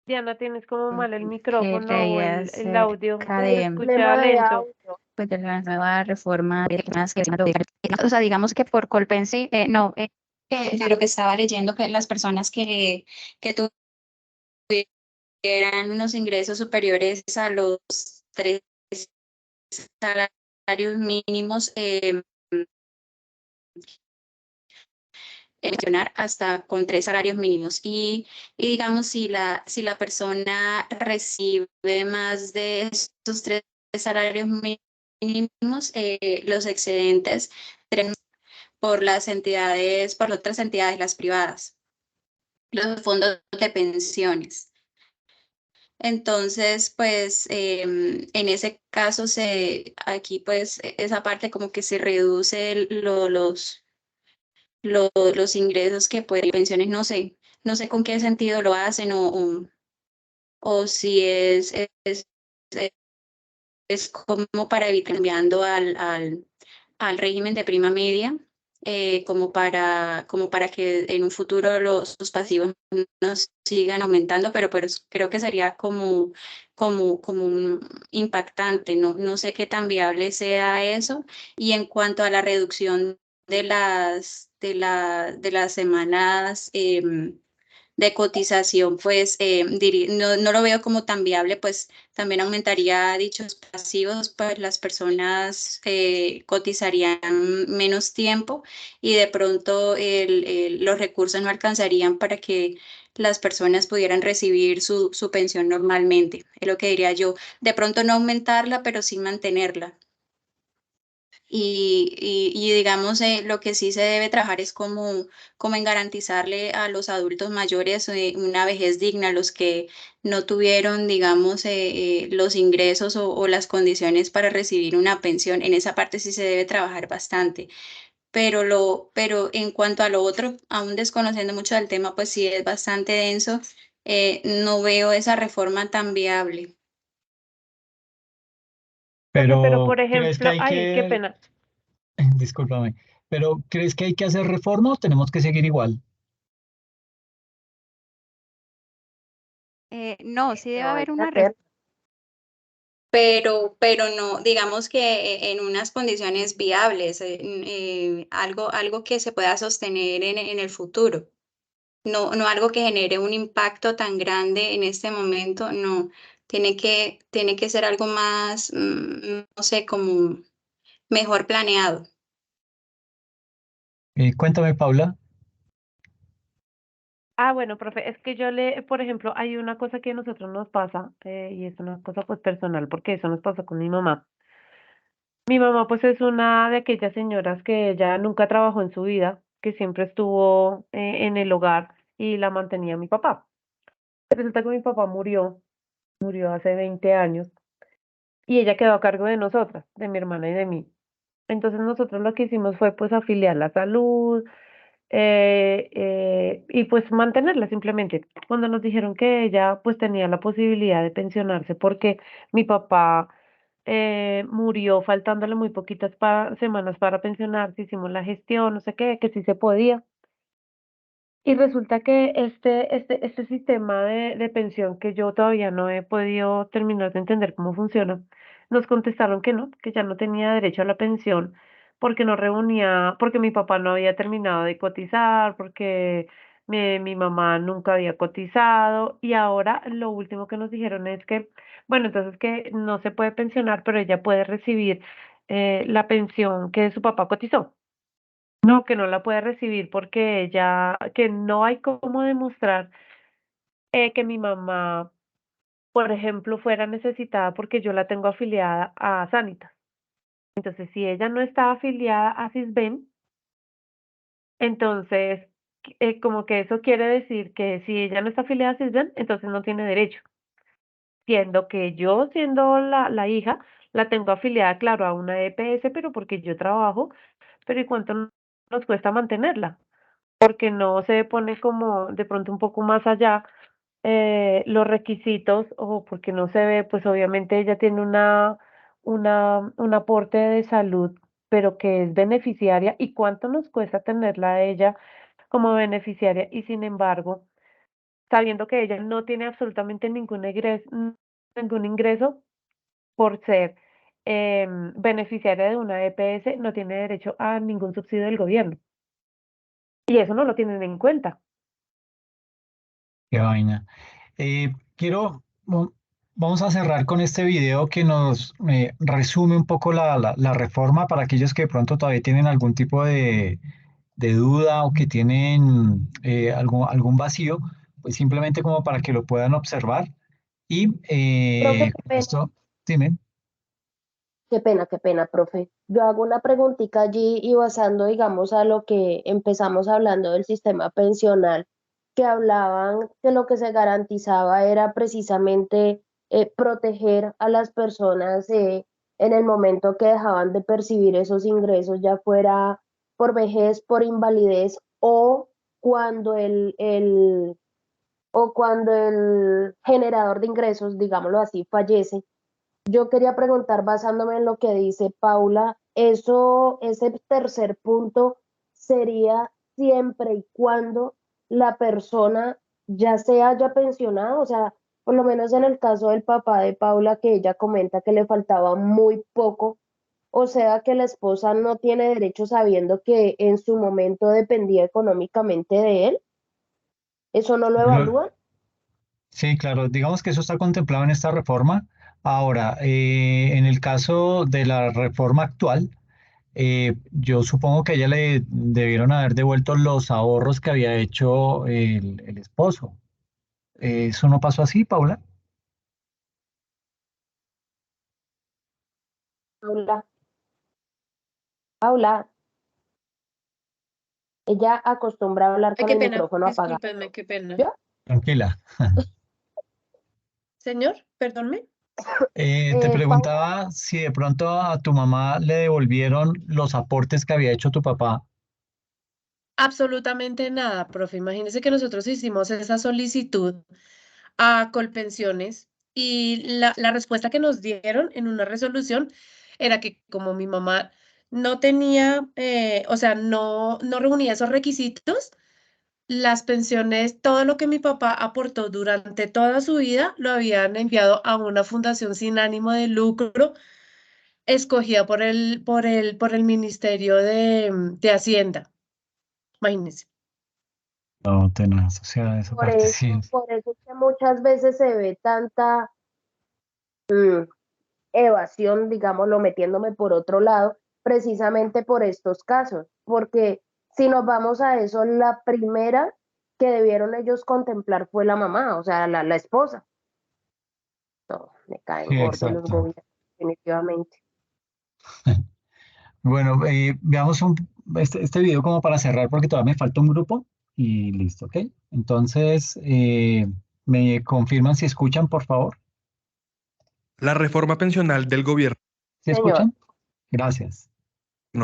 Diana, tienes como mal el micrófono o quería el audio, acerca se de, escucha Problema de lento. audio. pues, de la nueva reforma de temas que o sea, digamos que por Colpensi, no, de lo que estaba leyendo, que las personas que tuvieran unos ingresos superiores a los 3 salarios mínimos, mencionar hasta con 3 salarios mínimos y digamos si la persona recibe más de estos 3 salarios mínimos, los excedentes por otras entidades, las privadas, los fondos de pensiones. Entonces, pues en ese caso aquí pues esa parte como que se reduce los ingresos que pueden pensiones, no sé con qué sentido lo hacen o si es como para evitar cambiando al régimen de prima media, como para que en un futuro los pasivos no sigan aumentando, pero creo que sería como un impactante, no sé qué tan viable sea eso. Y en cuanto a la reducción de las semanas de cotización, pues no lo veo como tan viable, pues también aumentaría dichos pasivos, pues las personas cotizarían menos tiempo y de pronto los recursos no alcanzarían para que las personas pudieran recibir su pensión normalmente. Es lo que diría yo. De pronto no aumentarla, pero sí mantenerla. y digamos, lo que sí se debe trabajar es como en garantizarle a los adultos mayores una vejez digna, los que no tuvieron, digamos, los ingresos o las condiciones para recibir una pensión. En esa parte sí se debe trabajar bastante. Pero en cuanto a lo otro, aún desconociendo mucho del tema, pues sí es bastante denso. No veo esa reforma tan viable. Profe, pero Pero por ¿crees que ejemplo, hay ay, qué que, pena. discúlpame, pero ¿crees que hay que hacer reforma o tenemos que seguir igual? No, sí debe No, hay haber que una reforma. hacer. Pero no, digamos que en unas condiciones viables, algo que se pueda sostener en el futuro. No algo que genere un impacto tan grande en este momento, no. Tiene que ser algo más, no sé, como mejor planeado. Cuéntame, Paula. Ah, bueno, profe, es que por ejemplo, hay una cosa que a nosotros nos pasa, y es una cosa pues personal, porque eso nos pasó con mi mamá. Mi mamá pues es una de aquellas señoras que ella nunca trabajó en su vida, que siempre estuvo en el hogar y la mantenía mi papá. Resulta que mi papá murió hace 20 años y ella quedó a cargo de nosotras, de mi hermana y de mí. Entonces nosotros lo que hicimos fue pues afiliar la salud, y pues mantenerla simplemente. Cuando nos dijeron que ella pues tenía la posibilidad de pensionarse porque mi papá murió faltándole muy poquitas semanas para pensionarse, hicimos la gestión, no sé qué, que sí se podía. Y resulta que este sistema de pensión que yo todavía no he podido terminar de entender cómo funciona, nos contestaron que no, que ya no tenía derecho a la pensión porque no reunía, porque mi papá no había terminado de cotizar, porque mi mamá nunca había cotizado y ahora lo último que nos dijeron es que, bueno, entonces que no se puede pensionar, pero ella puede recibir la pensión que su papá cotizó. No, que no la puede recibir porque ella, que no hay cómo demostrar que mi mamá, por ejemplo, fuera necesitada porque yo la tengo afiliada a Sanitas. Entonces, si ella no está afiliada a Sisbén, entonces, como que eso quiere decir que si ella no está afiliada a Sisbén, entonces no tiene derecho. Siendo que yo, siendo la hija, la tengo afiliada, claro, a una EPS, pero porque yo trabajo, pero ¿y cuánto nos cuesta mantenerla? Porque no se pone como de pronto un poco más allá los requisitos o porque no se ve, pues obviamente ella tiene un aporte de salud, pero que es beneficiaria y cuánto nos cuesta tenerla a ella como beneficiaria y sin embargo, sabiendo que ella no tiene absolutamente ningún ingreso por ser beneficiaria de una EPS, no tiene derecho a ningún subsidio del gobierno. Y eso no lo tienen en cuenta. Qué vaina. Vamos a cerrar con este video que nos resume un poco la reforma para aquellos que de pronto todavía tienen algún tipo de duda o que tienen algún vacío, pues simplemente como para que lo puedan observar. Y Profe, con esto, dime. qué pena, profe. Yo hago una preguntita allí y basando, digamos, a lo que empezamos hablando del sistema pensional, que hablaban que lo que se garantizaba era precisamente proteger a las personas en el momento que dejaban de percibir esos ingresos, ya fuera por vejez, por invalidez cuando o cuando el generador de ingresos, digámoslo así, fallece. Yo quería preguntar, basándome en lo que dice Paula, ese tercer punto sería siempre y cuando la persona ya se haya pensionado, o sea, por lo menos en el caso del papá de Paula, que ella comenta que le faltaba muy poco, o sea, que la esposa no tiene derecho sabiendo que en su momento dependía económicamente de él. ¿Eso no lo evalúan? Sí, claro, digamos que eso está contemplado en esta reforma. Ahora, en el caso de la reforma actual, yo supongo que a ella le debieron haber devuelto los ahorros que había hecho el esposo. ¿Eso no pasó así, Paula? Paula, Paula, ella acostumbra a hablar Ay, con qué el pena, micrófono apagado. discúlpenme, qué pena. ¿Yo? Tranquila. Señor, perdónme. Te Paula, preguntaba si de pronto a tu mamá le devolvieron los aportes que había hecho tu papá. Absolutamente nada, profe. Imagínese que nosotros hicimos esa solicitud a Colpensiones y la respuesta que nos dieron en una resolución era que como mi mamá no tenía, o sea, no reunía esos requisitos, las pensiones, todo lo que mi papá aportó durante toda su vida, lo habían enviado a una fundación sin ánimo de lucro, escogida por el Ministerio de Hacienda. Imagínense. No, tenaz, o sea, esa parte sí. por eso es que muchas veces se ve tanta evasión, digámoslo, metiéndome por otro lado, precisamente por estos casos, porque si nos vamos a eso, la primera que debieron ellos contemplar fue la mamá, o sea, la esposa. No, me caen Sí, gordos los exacto. gobiernos, definitivamente. Bueno, veamos este video como para cerrar porque todavía me falta un grupo y listo, ¿ok? Entonces, ¿me confirman si escuchan, por favor? La reforma pensional del gobierno ¿Sí Señor. escuchan? Gracias.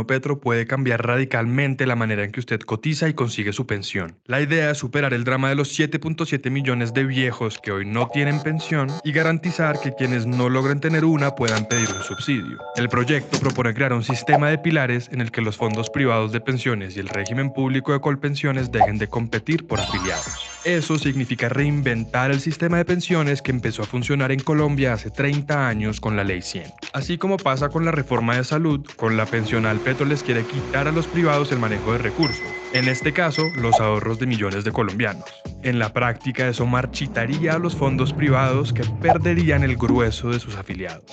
Petro puede cambiar radicalmente la manera en que usted cotiza y consigue su pensión. La idea es superar el drama de los 7.7 millones de viejos que hoy no tienen pensión y garantizar que quienes no logren tener una puedan pedir un subsidio. El proyecto propone crear un sistema de pilares en el que los fondos privados de pensiones y el régimen público de Colpensiones dejen de competir por afiliados. Eso significa reinventar el sistema de pensiones que empezó a funcionar en Colombia hace 30 años con la Ley 100. Así como pasa con la reforma de salud, con la pensional Petro les quiere quitar a los privados el manejo de recursos, en este caso los ahorros de millones de colombianos. En la práctica eso marchitaría a los fondos privados que perderían el grueso de sus afiliados.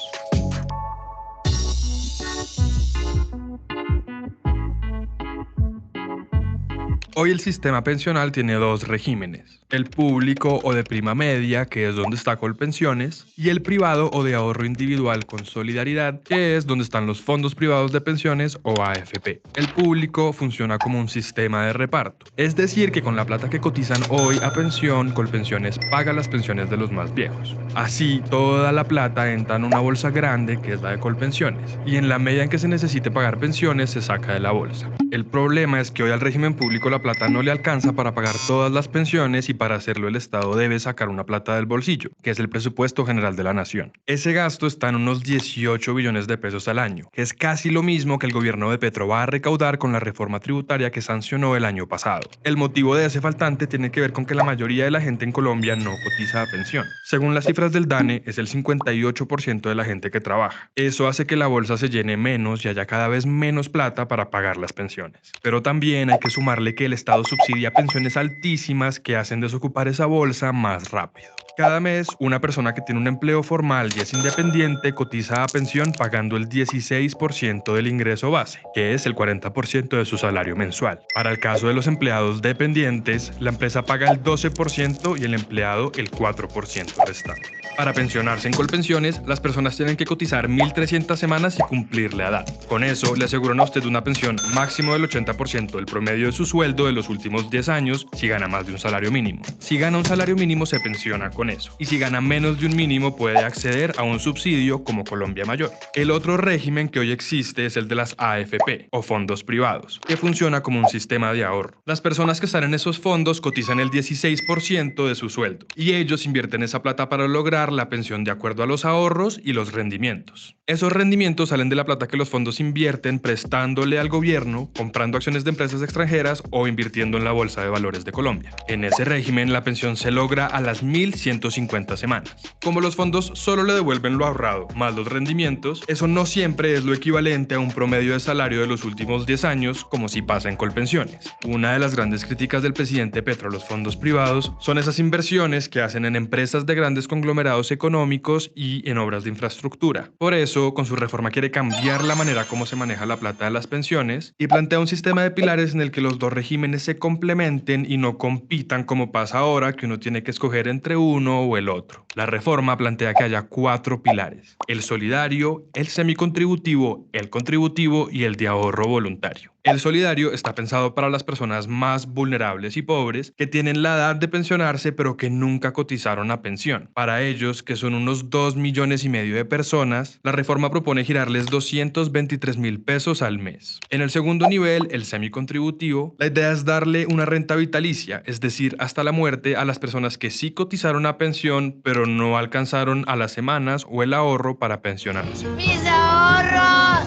Hoy el sistema pensional tiene dos regímenes, el público o de prima media, que es donde está Colpensiones, y el privado o de ahorro individual con solidaridad, que es donde están los fondos privados de pensiones o AFP. El público funciona como un sistema de reparto, es decir, que con la plata que cotizan hoy a pensión, Colpensiones paga las pensiones de los más viejos. Así, toda la plata entra en una bolsa grande, que es la de Colpensiones, y en la medida en que se necesite pagar pensiones, se saca de la bolsa. El problema es que hoy al régimen público la plata no le alcanza para pagar todas las pensiones y para hacerlo el Estado debe sacar una plata del bolsillo, que es el presupuesto general de la nación. Ese gasto está en unos 18 billones de pesos al año, que es casi lo mismo que el gobierno de Petro va a recaudar con la reforma tributaria que sancionó el año pasado. El motivo de ese faltante tiene que ver con que la mayoría de la gente en Colombia no cotiza a pensión. Según las cifras del DANE, es el 58% de la gente que trabaja. Eso hace que la bolsa se llene menos y haya cada vez menos plata para pagar las pensiones. Pero también hay que sumarle que el Estado subsidia pensiones altísimas que hacen desocupar esa bolsa más rápido. Cada mes, una persona que tiene un empleo formal y es independiente cotiza a pensión pagando el 16% del ingreso base, que es el 40% de su salario mensual. Para el caso de los empleados dependientes, la empresa paga el 12% y el empleado el 4% restante. Para pensionarse en Colpensiones, las personas tienen que cotizar 1.300 semanas y cumplir la edad. Con eso, le aseguran a usted una pensión máximo del 80% del promedio de su sueldo de los últimos 10 años si gana más de un salario mínimo. Si gana un salario mínimo, se pensiona con eso. Y si gana menos de un mínimo, puede acceder a un subsidio como Colombia Mayor. El otro régimen que hoy existe es el de las AFP, o fondos privados, que funciona como un sistema de ahorro. Las personas que están en esos fondos cotizan el 16% de su sueldo, y ellos invierten esa plata para lograr la pensión de acuerdo a los ahorros y los rendimientos. Esos rendimientos salen de la plata que los fondos invierten prestándole al gobierno, comprando acciones de empresas extranjeras o invirtiendo en la Bolsa de Valores de Colombia. En ese régimen, la pensión se logra a las 1.150 semanas. Como los fondos solo le devuelven lo ahorrado más los rendimientos, eso no siempre es lo equivalente a un promedio de salario de los últimos 10 años, como si pasa en Colpensiones. Una de las grandes críticas del presidente Petro a los fondos privados son esas inversiones que hacen en empresas de grandes conglomerados económicos y en obras de infraestructura. Por eso, Congreso, con su reforma, quiere cambiar la manera como se maneja la plata de las pensiones y plantea un sistema de pilares en el que los dos regímenes se complementen y no compitan como pasa ahora, que uno tiene que escoger entre uno o el otro. La reforma plantea que haya 4 pilares: el solidario, el semicontributivo, el contributivo y el de ahorro voluntario. El solidario está pensado para las personas más vulnerables y pobres que tienen la edad de pensionarse pero que nunca cotizaron a pensión. Para ellos, que son unos 2,5 millones de personas, la reforma propone girarles 223.000 pesos al mes. En el segundo nivel, el semicontributivo, la idea es darle una renta vitalicia, es decir, hasta la muerte, a las personas que sí cotizaron a pensión pero no alcanzaron a las semanas o el ahorro para pensionarse. ¡Mis ahorros!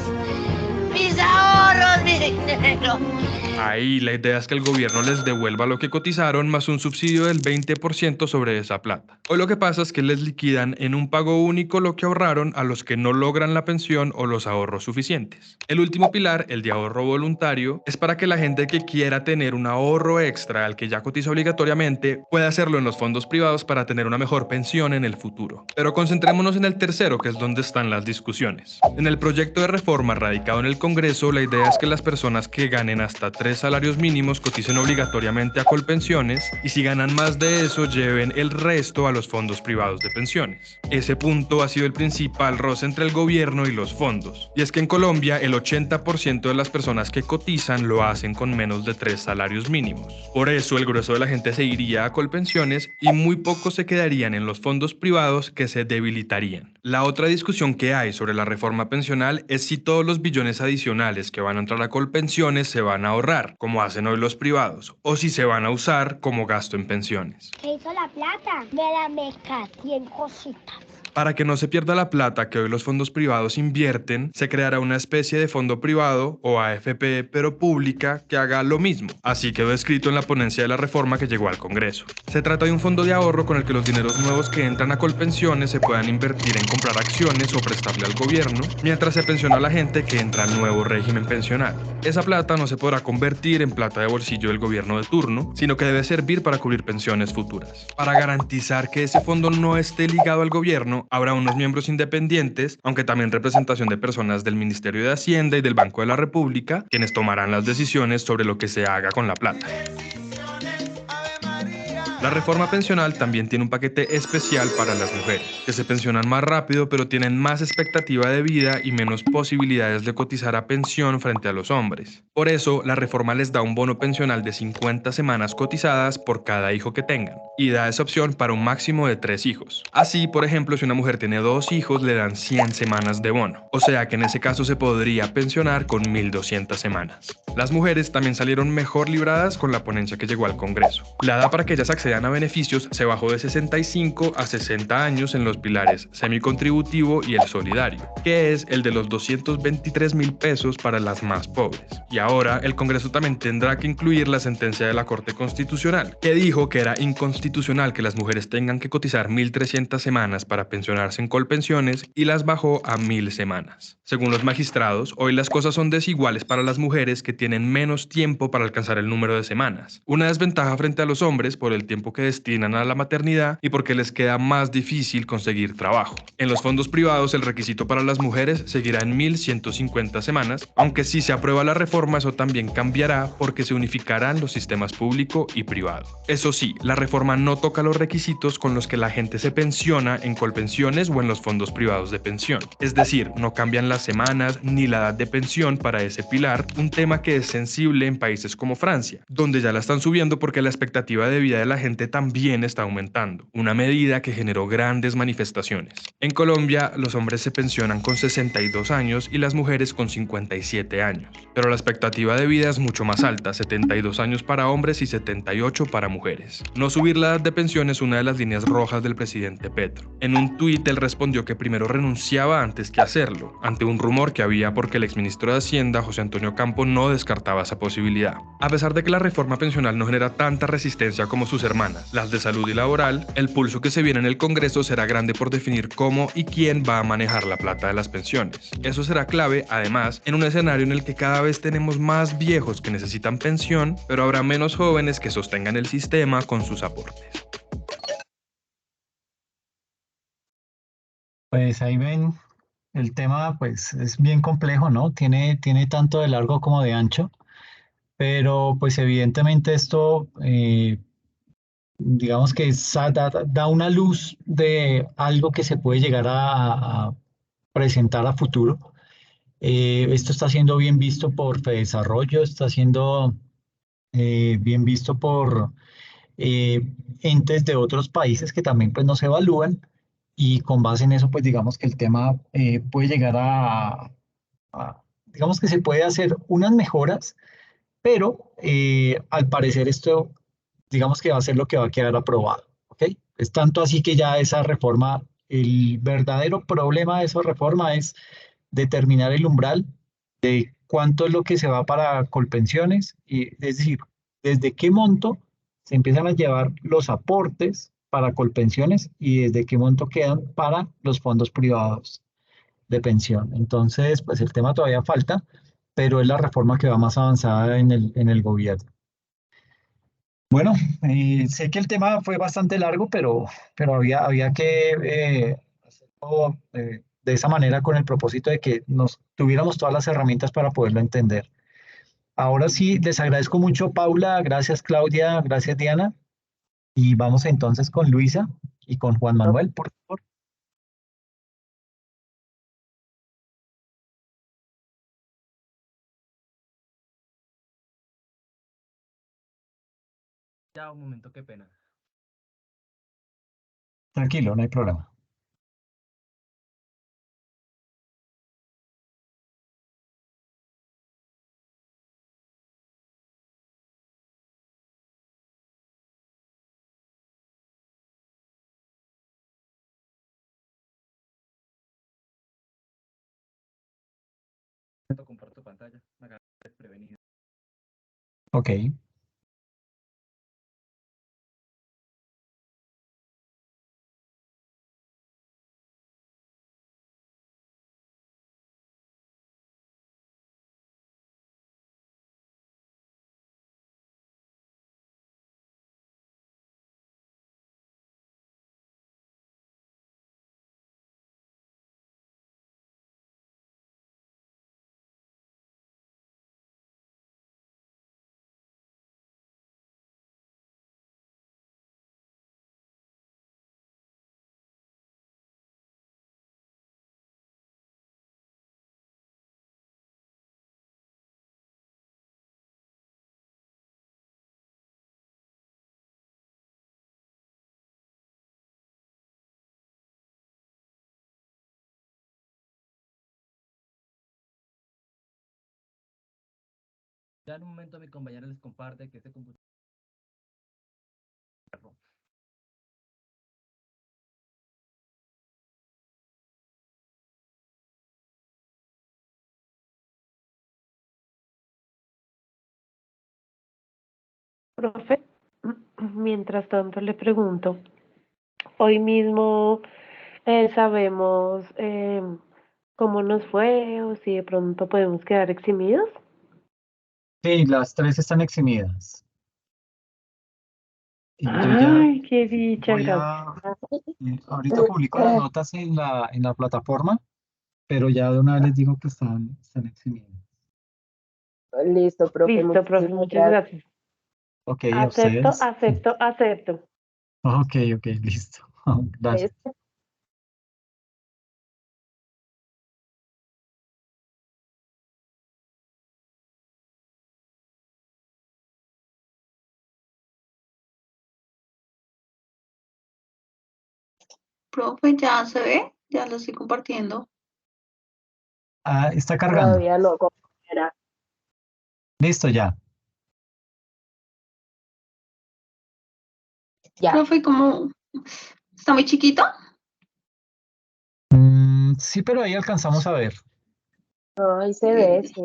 ¡Mis ahorros, mi dinero! Ahí la idea es que el gobierno les devuelva lo que cotizaron más un subsidio del 20% sobre esa plata. Hoy lo que pasa es que les liquidan en un pago único lo que ahorraron a los que no logran la pensión o los ahorros suficientes. El último pilar, el de ahorro voluntario, es para que la gente que quiera tener un ahorro extra al que ya cotiza obligatoriamente pueda hacerlo en los fondos privados para tener una mejor pensión en el futuro. Pero concentrémonos en el tercero, que es donde están las discusiones. En el proyecto de reforma radicado en el Congreso, la idea es que las personas que ganen hasta 3 salarios mínimos coticen obligatoriamente a Colpensiones y si ganan más de eso lleven el resto a los fondos privados de pensiones. Ese punto ha sido el principal roce entre el gobierno y los fondos. Y es que en Colombia el 80% de las personas que cotizan lo hacen con menos de 3 salarios mínimos. Por eso el grueso de la gente se iría a Colpensiones y muy pocos se quedarían en los fondos privados, que se debilitarían. La otra discusión que hay sobre la reforma pensional es si todos los billones adicionales que van a entrar a Colpensiones se van a ahorrar, como hacen hoy los privados, o si se van a usar como gasto en pensiones. ¿Qué hizo la plata? Me la mezclé en cositas. Para que no se pierda la plata que hoy los fondos privados invierten, se creará una especie de fondo privado o AFP, pero pública, que haga lo mismo. Así quedó escrito en la ponencia de la reforma que llegó al Congreso. Se trata de un fondo de ahorro con el que los dineros nuevos que entran a Colpensiones se puedan invertir en comprar acciones o prestarle al gobierno, mientras se pensiona a la gente que entra al nuevo régimen pensional. Esa plata no se podrá convertir en plata de bolsillo del gobierno de turno, sino que debe servir para cubrir pensiones futuras. Para garantizar que ese fondo no esté ligado al gobierno, habrá unos miembros independientes, aunque también representación de personas del Ministerio de Hacienda y del Banco de la República, quienes tomarán las decisiones sobre lo que se haga con la plata. La reforma pensional también tiene un paquete especial para las mujeres, que se pensionan más rápido pero tienen más expectativa de vida y menos posibilidades de cotizar a pensión frente a los hombres. Por eso, la reforma les da un bono pensional de 50 semanas cotizadas por cada hijo que tengan, y da esa opción para un máximo de 3 hijos. Así, por ejemplo, si una mujer tiene 2 hijos, le dan 100 semanas de bono, o sea que en ese caso se podría pensionar con 1.200 semanas. Las mujeres también salieron mejor libradas con la ponencia que llegó al Congreso. La edad para que ellas accedan a beneficios se bajó de 65 a 60 años en los pilares semicontributivo y el solidario, que es el de los 223.000 pesos para las más pobres. Y ahora el Congreso también tendrá que incluir la sentencia de la Corte Constitucional, que dijo que era inconstitucional que las mujeres tengan que cotizar 1.300 semanas para pensionarse en Colpensiones y las bajó a 1.000 semanas. Según los magistrados, hoy las cosas son desiguales para las mujeres que tienen menos tiempo para alcanzar el número de semanas. Una desventaja frente a los hombres por el tiempo que destinan a la maternidad y porque les queda más difícil conseguir trabajo. En los fondos privados el requisito para las mujeres seguirá en 1.150 semanas, aunque si se aprueba la reforma eso también cambiará porque se unificarán los sistemas público y privado. Eso sí, la reforma no toca los requisitos con los que la gente se pensiona en Colpensiones o en los fondos privados de pensión. Es decir, no cambian las semanas ni la edad de pensión para ese pilar, un tema que es sensible en países como Francia, donde ya la están subiendo porque la expectativa de vida de la gente también está aumentando, una medida que generó grandes manifestaciones. En Colombia, los hombres se pensionan con 62 años y las mujeres con 57 años, pero la expectativa de vida es mucho más alta, 72 años para hombres y 78 para mujeres. No subir la edad de pensión es una de las líneas rojas del presidente Petro. En un tuit él respondió que primero renunciaba antes que hacerlo, ante un rumor que había porque el exministro de Hacienda, José Antonio Campo, no descartaba esa posibilidad. A pesar de que la reforma pensional no genera tanta resistencia como sus hermanas, las de salud y laboral, el pulso que se viene en el Congreso será grande por definir cómo y quién va a manejar la plata de las pensiones. Eso será clave, además, en un escenario en el que cada vez tenemos más viejos que necesitan pensión, pero habrá menos jóvenes que sostengan el sistema con sus aportes. Pues ahí ven el tema pues es bien complejo, ¿no? Tiene tanto de largo como de ancho, pero pues evidentemente esto, digamos que da una luz de algo que se puede llegar a presentar a futuro. Esto está siendo bien visto por Fedesarrollo, está siendo bien visto por entes de otros países que también pues nos evalúan y con base en eso pues digamos que el tema puede llegar digamos que se puede hacer unas mejoras, pero al parecer esto digamos que va a ser lo que va a quedar aprobado, ¿ok? Es tanto así que ya esa reforma, el verdadero problema de esa reforma es determinar el umbral de cuánto es lo que se va para Colpensiones, y, es decir, desde qué monto se empiezan a llevar los aportes para Colpensiones y desde qué monto quedan para los fondos privados de pensión. Entonces, pues el tema todavía falta, pero es la reforma que va más avanzada en el gobierno. Bueno, sé que el tema fue bastante largo, pero había que hacerlo de esa manera con el propósito de que nos tuviéramos todas las herramientas para poderlo entender. Ahora sí, les agradezco mucho, Paula, gracias, Claudia, gracias, Diana, y vamos entonces con Luisa y con Juan Manuel, por favor. Ya, un momento, qué pena. Tranquilo, no hay problema. Comparto pantalla, me agarré desprevenido. Ok. Ya en un momento mi compañero les comparte que este computador. Profe, mientras tanto le pregunto, hoy mismo sabemos cómo nos fue o si de pronto podemos quedar eximidos. Sí, las tres están eximidas. Y yo ya Ay, qué dicha, voy gracias. ahorita publico las notas en la plataforma, pero ya de una vez les digo que están eximidas. Listo, profe, Listo, profe, muchísimas muchas gracias. gracias. Ok, a Acepto, ustedes. acepto, acepto. Ok, ok, listo. Gracias. Listo. Profe, ya se ve, ya lo estoy compartiendo. Ah, está cargando. Todavía no, compañera. Listo, ya. Ya. Profe, ¿cómo? ¿Está muy chiquito? Sí, pero ahí alcanzamos a ver. Ahí se ve, sí.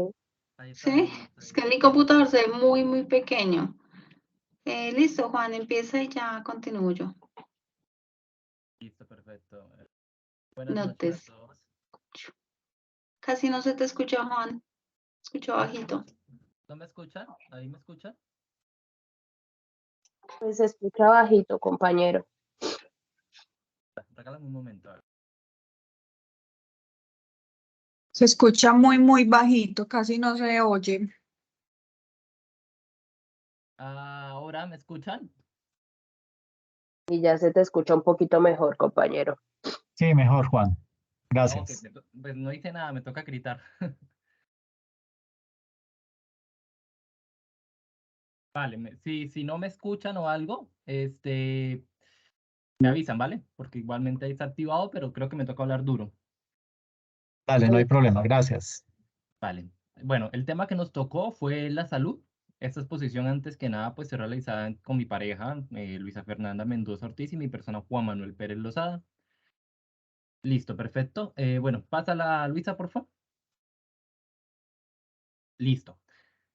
Ahí está Sí, bien, está es bien. que en mi computador se ve muy, muy pequeño. Listo, Juan, empieza y ya continúo yo. Listo, perfecto. Buenas No te noches a todos. escucho. Casi no se te escucha, Juan. Escucho bajito. ¿No me escuchan? ¿Ahí me escuchan? Pues se escucha bajito, compañero. Regálame un momento. A ver. Se escucha muy bajito, casi no se oye. Ahora, ¿me escuchan? Y ya se te escucha un poquito mejor, compañero. Sí, mejor, Juan. Ok, Gracias. pues no hice nada, me toca gritar. Vale, si no me escuchan o algo, me avisan, ¿vale? Porque igualmente ahí está activado, pero creo que me toca hablar duro. Dale, no hay problema. Gracias. Vale. Bueno, el tema que nos tocó fue la salud. Esta exposición, antes que nada, pues se realizada con mi pareja, Luisa Fernanda Mendoza Ortiz, y mi persona, Juan Manuel Pérez Lozada. Listo, perfecto. Bueno, pásala, Luisa, por favor. Listo.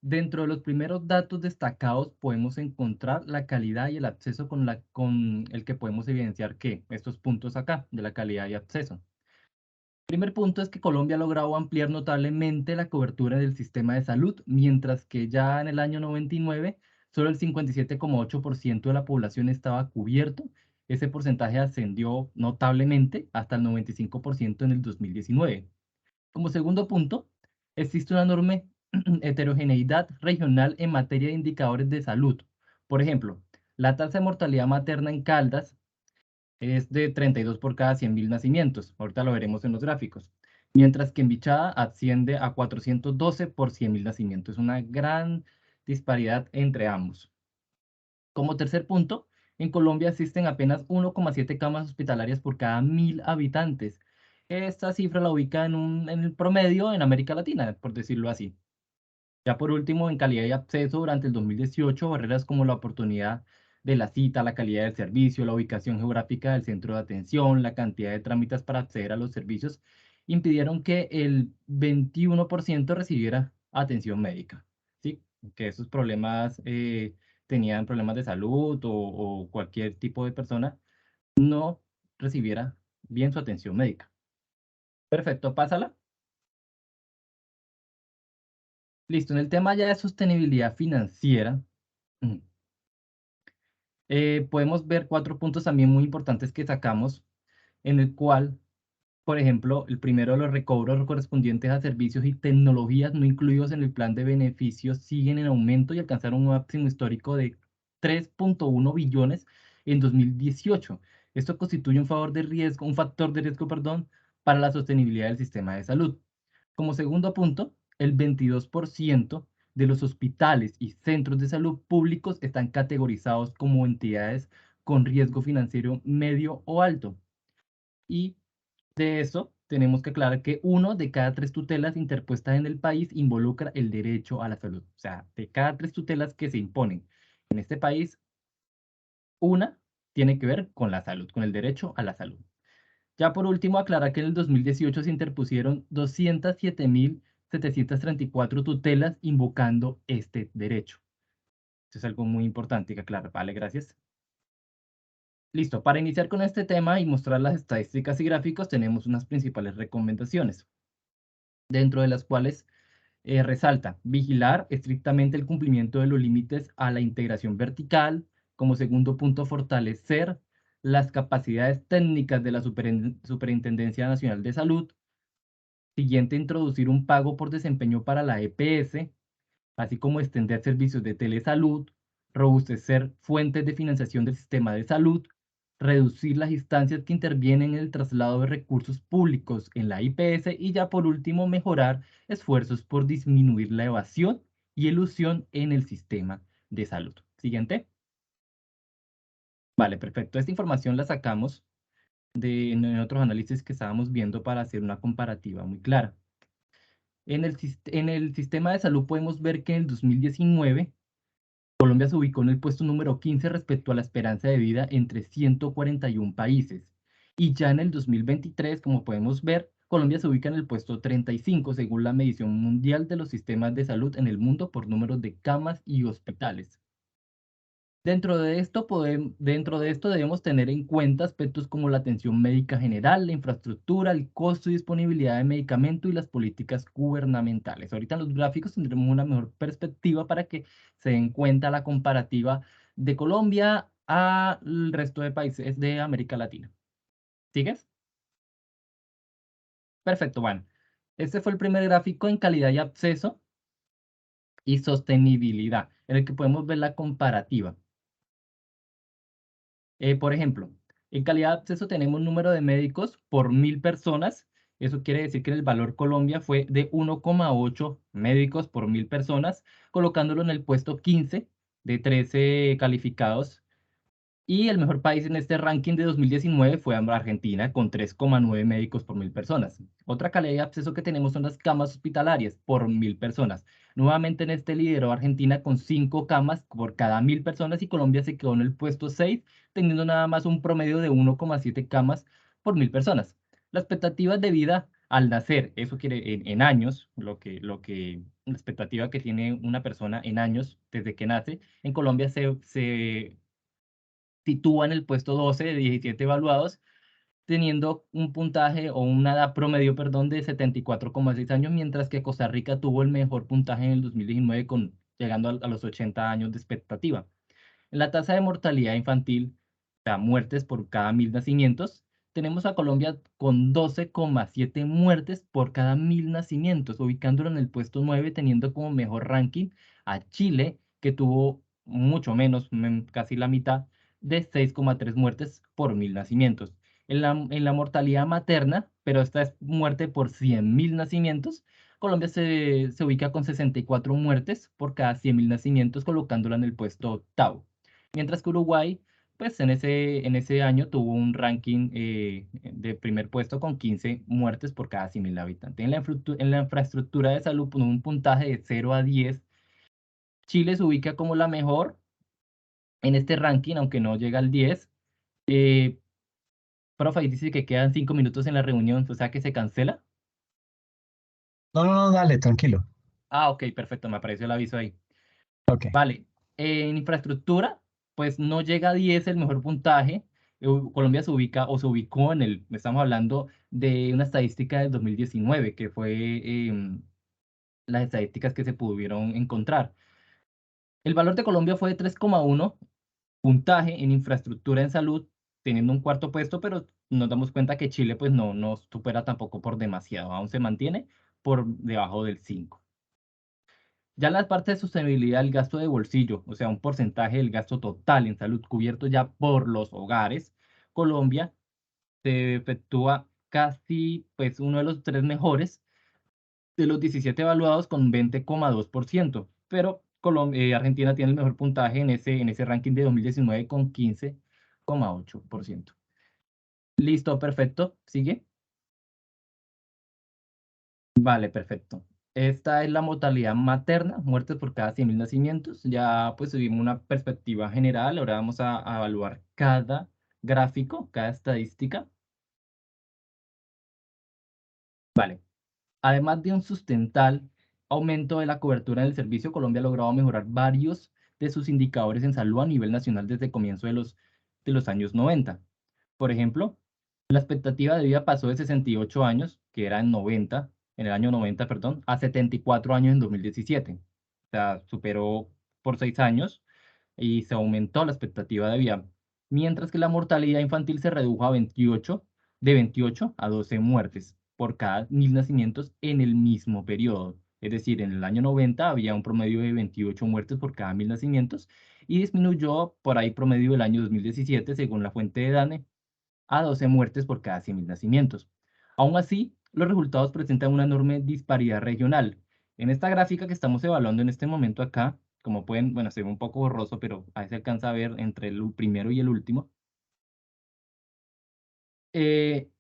Dentro de los primeros datos destacados podemos encontrar la calidad y el acceso con el que podemos evidenciar que estos puntos acá, de la calidad y acceso. Primer punto es que Colombia ha logrado ampliar notablemente la cobertura del sistema de salud, mientras que ya en el año 99 solo el 57,8% de la población estaba cubierto. Ese porcentaje ascendió notablemente hasta el 95% en el 2019. Como segundo punto, existe una enorme heterogeneidad regional en materia de indicadores de salud. Por ejemplo, la tasa de mortalidad materna en Caldas es de 32 por cada 100.000 nacimientos. Ahorita lo veremos en los gráficos. Mientras que en Bichada asciende a 412 por 100.000 nacimientos. Es una gran disparidad entre ambos. Como tercer punto, en Colombia existen apenas 1,7 camas hospitalarias por cada 1.000 habitantes. Esta cifra la ubica en el promedio en América Latina, por decirlo así. Ya por último, en calidad y acceso, durante el 2018, barreras como la oportunidad de la cita, la calidad del servicio, la ubicación geográfica del centro de atención, la cantidad de trámites para acceder a los servicios, impidieron que el 21% recibiera atención médica, ¿sí? Que esos problemas tenían problemas de salud o cualquier tipo de persona no recibiera bien su atención médica. Perfecto, pásala. Listo, en el tema ya de sostenibilidad financiera, podemos ver 4 puntos también muy importantes que sacamos, en el cual, por ejemplo, el primero de los recobros correspondientes a servicios y tecnologías no incluidos en el plan de beneficios siguen en aumento y alcanzaron un máximo histórico de 3,1 billones en 2018. Esto constituye un factor de riesgo, perdón, para la sostenibilidad del sistema de salud. Como segundo punto, el 22% de los hospitales y centros de salud públicos están categorizados como entidades con riesgo financiero medio o alto. Y de eso tenemos que aclarar que 1 de cada 3 tutelas interpuestas en el país involucra el derecho a la salud. O sea, de cada 3 tutelas que se imponen en este país, una tiene que ver con la salud, con el derecho a la salud. Ya por último, aclarar que en el 2018 se interpusieron 207.734 tutelas invocando este derecho. Eso es algo muy importante que aclarar. Vale, gracias. Listo, para iniciar con este tema y mostrar las estadísticas y gráficos, tenemos unas principales recomendaciones, dentro de las cuales resalta vigilar estrictamente el cumplimiento de los límites a la integración vertical. Como segundo punto, fortalecer las capacidades técnicas de la Superintendencia Nacional de Salud. Siguiente, introducir un pago por desempeño para la EPS, así como extender servicios de telesalud, robustecer fuentes de financiación del sistema de salud, reducir las instancias que intervienen en el traslado de recursos públicos en la IPS y ya por último, mejorar esfuerzos por disminuir la evasión y elusión en el sistema de salud. Siguiente. Vale, perfecto. Esta información la sacamos en otros análisis que estábamos viendo para hacer una comparativa muy clara. En el sistema de salud podemos ver que en el 2019 Colombia se ubicó en el puesto número 15 respecto a la esperanza de vida entre 141 países. Y ya en el 2023, como podemos ver, Colombia se ubica en el puesto 35 según la medición mundial de los sistemas de salud en el mundo por número de camas y hospitales. Dentro de esto debemos tener en cuenta aspectos como la atención médica general, la infraestructura, el costo y disponibilidad de medicamento y las políticas gubernamentales. Ahorita en los gráficos tendremos una mejor perspectiva para que se den cuenta la comparativa de Colombia al resto de países de América Latina. ¿Sigues? Perfecto, bueno. Este fue el primer gráfico en calidad y acceso y sostenibilidad, en el que podemos ver la comparativa. Por ejemplo, en calidad de acceso tenemos número de médicos por 1000 personas. Eso quiere decir que el valor Colombia fue de 1,8 médicos por 1000 personas, colocándolo en el puesto 15 de 13 calificados. Y el mejor país en este ranking de 2019 fue Argentina, con 3,9 médicos por 1000 personas. Otra calidad de acceso que tenemos son las camas hospitalarias por 1000 personas. Nuevamente en este lideró Argentina con 5 camas por cada 1000 personas y Colombia se quedó en el puesto 6, teniendo nada más un promedio de 1,7 camas por 1000 personas. La expectativa de vida al nacer, eso quiere en años, la expectativa que tiene una persona en años desde que nace, en Colombia se sitúa en el puesto 12 de 17 evaluados, teniendo un puntaje o una edad promedio, perdón, de 74,6 años, mientras que Costa Rica tuvo el mejor puntaje en el 2019, llegando a los 80 años de expectativa. En la tasa de mortalidad infantil, o sea, muertes por cada 1000 nacimientos, tenemos a Colombia con 12,7 muertes por cada 1000 nacimientos, ubicándolo en el puesto 9, teniendo como mejor ranking a Chile, que tuvo mucho menos, casi la mitad, de 6,3 muertes por 1000 nacimientos. En la mortalidad materna, pero esta es muerte por 100.000 nacimientos, Colombia se ubica con 64 muertes por cada 100.000 nacimientos, colocándola en el puesto octavo. Mientras que Uruguay, pues en ese año tuvo un ranking de primer puesto con 15 muertes por cada 100.000 habitantes. En la infraestructura de salud, con un puntaje de 0 a 10, Chile se ubica como la mejor en este ranking, aunque no llega al 10. Profe, ahí dice que quedan 5 minutos en la reunión, o sea que se cancela. No, no, no, dale, tranquilo. Ah, ok, perfecto, me apareció el aviso ahí. Ok. Vale, en infraestructura, pues no llega a 10 el mejor puntaje. Colombia se ubica o se ubicó estamos hablando de una estadística del 2019, que fue las estadísticas que se pudieron encontrar. El valor de Colombia fue de 3,1 puntaje en infraestructura en salud, teniendo un cuarto puesto, pero nos damos cuenta que Chile pues no supera tampoco por demasiado, aún se mantiene por debajo del 5. Ya en la parte de sostenibilidad, el gasto de bolsillo, o sea, un porcentaje del gasto total en salud cubierto ya por los hogares, Colombia se efectúa casi, pues, uno de los 3 mejores de los 17 evaluados con 20,2%, pero Argentina tiene el mejor puntaje en ese ranking de 2019 con 15,8%. Listo, perfecto. ¿Sigue? Vale, perfecto. Esta es la mortalidad materna, muertes por cada 100.000 nacimientos. Ya pues tuvimos una perspectiva general. Ahora vamos a evaluar cada gráfico, cada estadística. Vale. Además de un sustental aumento de la cobertura del servicio, Colombia ha logrado mejorar varios de sus indicadores en salud a nivel nacional desde el comienzo de los años 90. Por ejemplo, la expectativa de vida pasó de 68 años, que era en el año 90, perdón, a 74 años en 2017. O sea, superó por 6 años y se aumentó la expectativa de vida. Mientras que la mortalidad infantil se redujo de 28 a 12 muertes por cada 1000 nacimientos en el mismo periodo. Es decir, en el año 90 había un promedio de 28 muertes por cada 1000 nacimientos y disminuyó por ahí promedio del año 2017, según la fuente de DANE, a 12 muertes por cada 100.000 nacimientos. Aún así, los resultados presentan una enorme disparidad regional. En esta gráfica que estamos evaluando en este momento acá, como pueden, bueno, se ve un poco borroso, pero ahí se alcanza a ver entre el primero y el último. Eh,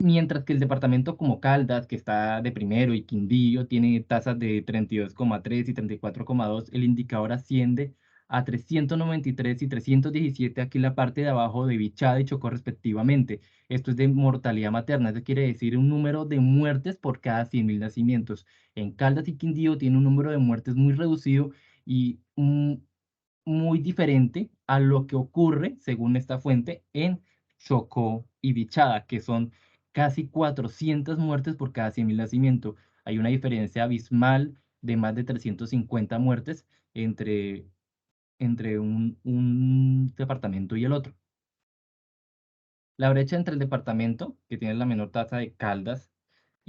Mientras que el departamento como Caldas, que está de primero, y Quindío, tiene tasas de 32,3 y 34,2, el indicador asciende a 393 y 317 aquí en la parte de abajo de Bichada y Chocó respectivamente. Esto es de mortalidad materna, eso quiere decir un número de muertes por cada 100.000 nacimientos. En Caldas y Quindío tiene un número de muertes muy reducido y muy diferente a lo que ocurre, según esta fuente, en Chocó y Bichada, que son casi 400 muertes por cada 100.000 nacimientos. Hay una diferencia abismal de más de 350 muertes entre un departamento y el otro. La brecha entre el departamento, que tiene la menor tasa de Caldas,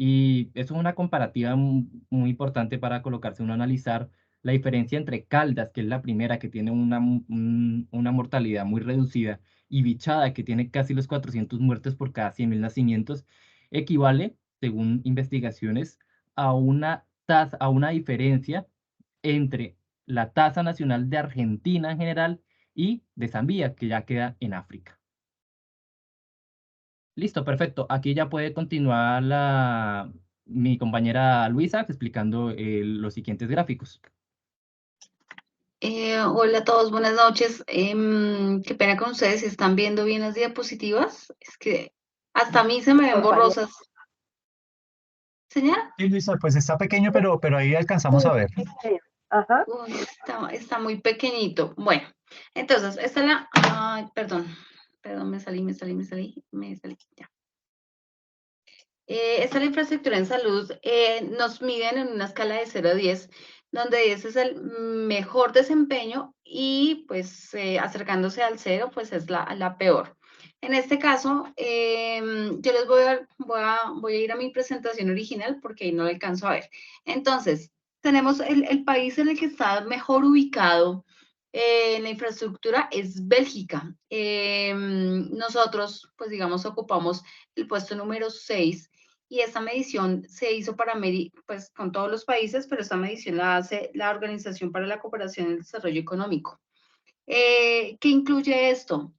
Y eso es una comparativa muy importante para colocarse uno a analizar la diferencia entre Caldas, que es la primera, que tiene una mortalidad muy reducida, y Vichada, que tiene casi los 400 muertes por cada 100.000 nacimientos, equivale, según investigaciones, a una diferencia entre la tasa nacional de Argentina en general y de Zambia, que ya queda en África. Listo, perfecto. Aquí ya puede continuar mi compañera Luisa explicando los siguientes gráficos. Hola a todos, buenas noches. Qué pena con ustedes, si están viendo bien las diapositivas. Es que hasta a mí se me ven Compañera. borrosas. ¿Señora? Sí, Luisa, pues está pequeño, pero ahí alcanzamos a ver. Ajá. Uy, está muy pequeñito. Bueno, entonces, esta es la... Ay, perdón, me salí, ya. Esta es la infraestructura en salud. Nos miden en una escala de 0 a 10, donde 10 es el mejor desempeño y pues acercándose al 0, pues es la peor. En este caso, yo les voy a ir a mi presentación original porque ahí no la alcanzo a ver. Entonces, tenemos el país en el que está mejor ubicado en la infraestructura es Bélgica. Nosotros, pues digamos, ocupamos el puesto número 6 y esta medición se hizo pues, con todos los países, pero esta medición la hace la Organización para la Cooperación y el Desarrollo Económico. ¿Qué incluye esto?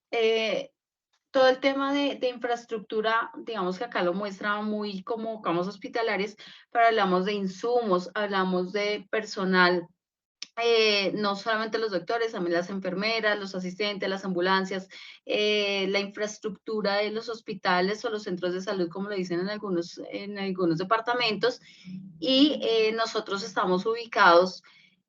Todo el tema de infraestructura, digamos que acá lo muestra muy como camas hospitalarias, pero hablamos de insumos, hablamos de personal, no solamente los doctores, también las enfermeras, los asistentes, las ambulancias, la infraestructura de los hospitales o los centros de salud, como lo dicen en algunos departamentos, y nosotros estamos ubicados,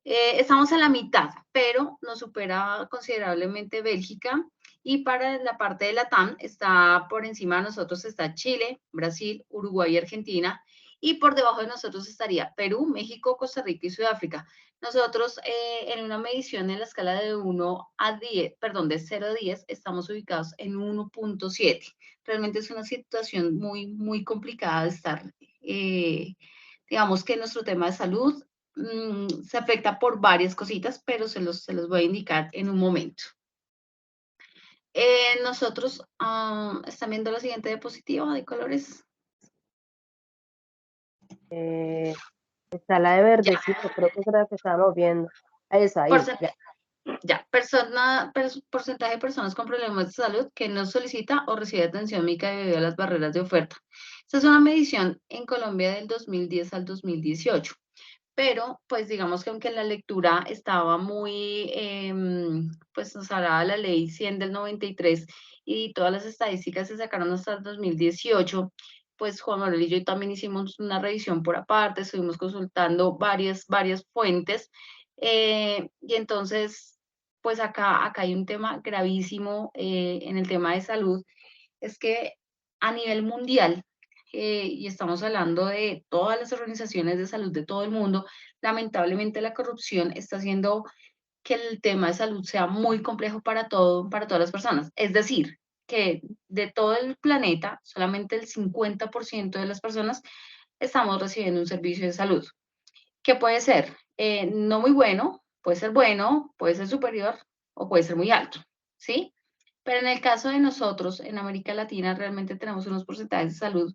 estamos en la mitad, pero nos supera considerablemente Bélgica, y para la parte de Latam está por encima de nosotros está Chile, Brasil, Uruguay y Argentina, y por debajo de nosotros estaría Perú, México, Costa Rica y Sudáfrica. Nosotros en una medición en la escala de 1 a 10, perdón, de 0 a 10, estamos ubicados en 1.7. Realmente es una situación muy, muy complicada de estar, digamos que nuestro tema de salud se afecta por varias cositas, pero se los voy a indicar en un momento. Nosotros, ¿están viendo la siguiente diapositiva de colores? Está la de verdecito, creo que es la que estábamos viendo. Esa, ahí, ya. Porcentaje de personas con problemas de salud que no solicita o recibe atención médica debido a las barreras de oferta. Esta es una medición en Colombia del 2010 al 2018. Pero, pues digamos que aunque la lectura estaba muy, pues nos hablaba la ley 100 del 93 y todas las estadísticas se sacaron hasta el 2018, pues Juan Manuel y yo también hicimos una revisión por aparte, estuvimos consultando varias fuentes, y entonces, pues acá hay un tema gravísimo en el tema de salud, es que a nivel mundial, y estamos hablando de todas las organizaciones de salud de todo el mundo, lamentablemente la corrupción está haciendo que el tema de salud sea muy complejo para todas las personas. Es decir, que de todo el planeta, solamente el 50% de las personas estamos recibiendo un servicio de salud. ¿Qué puede ser? No muy bueno, puede ser superior o puede ser muy alto, ¿sí? Pero en el caso de nosotros, en América Latina, realmente tenemos unos porcentajes de salud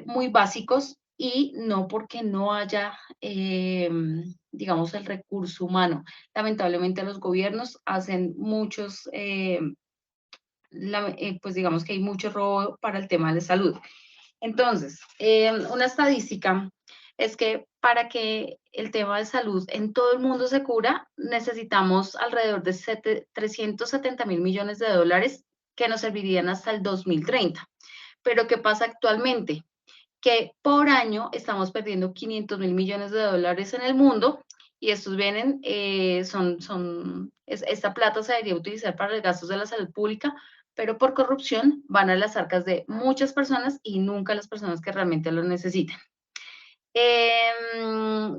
muy básicos y no porque no haya, digamos, el recurso humano. Lamentablemente los gobiernos hacen muchos, pues digamos que hay mucho robo para el tema de salud. Entonces, una estadística es que para que el tema de salud en todo el mundo se cura, necesitamos alrededor de 370.000 millones de dólares que nos servirían hasta el 2030. Pero ¿qué pasa actualmente? Que por año estamos perdiendo 500.000 millones de dólares en el mundo y estos vienen, esta plata se debería utilizar para los gastos de la salud pública, pero por corrupción van a las arcas de muchas personas y nunca a las personas que realmente lo necesitan.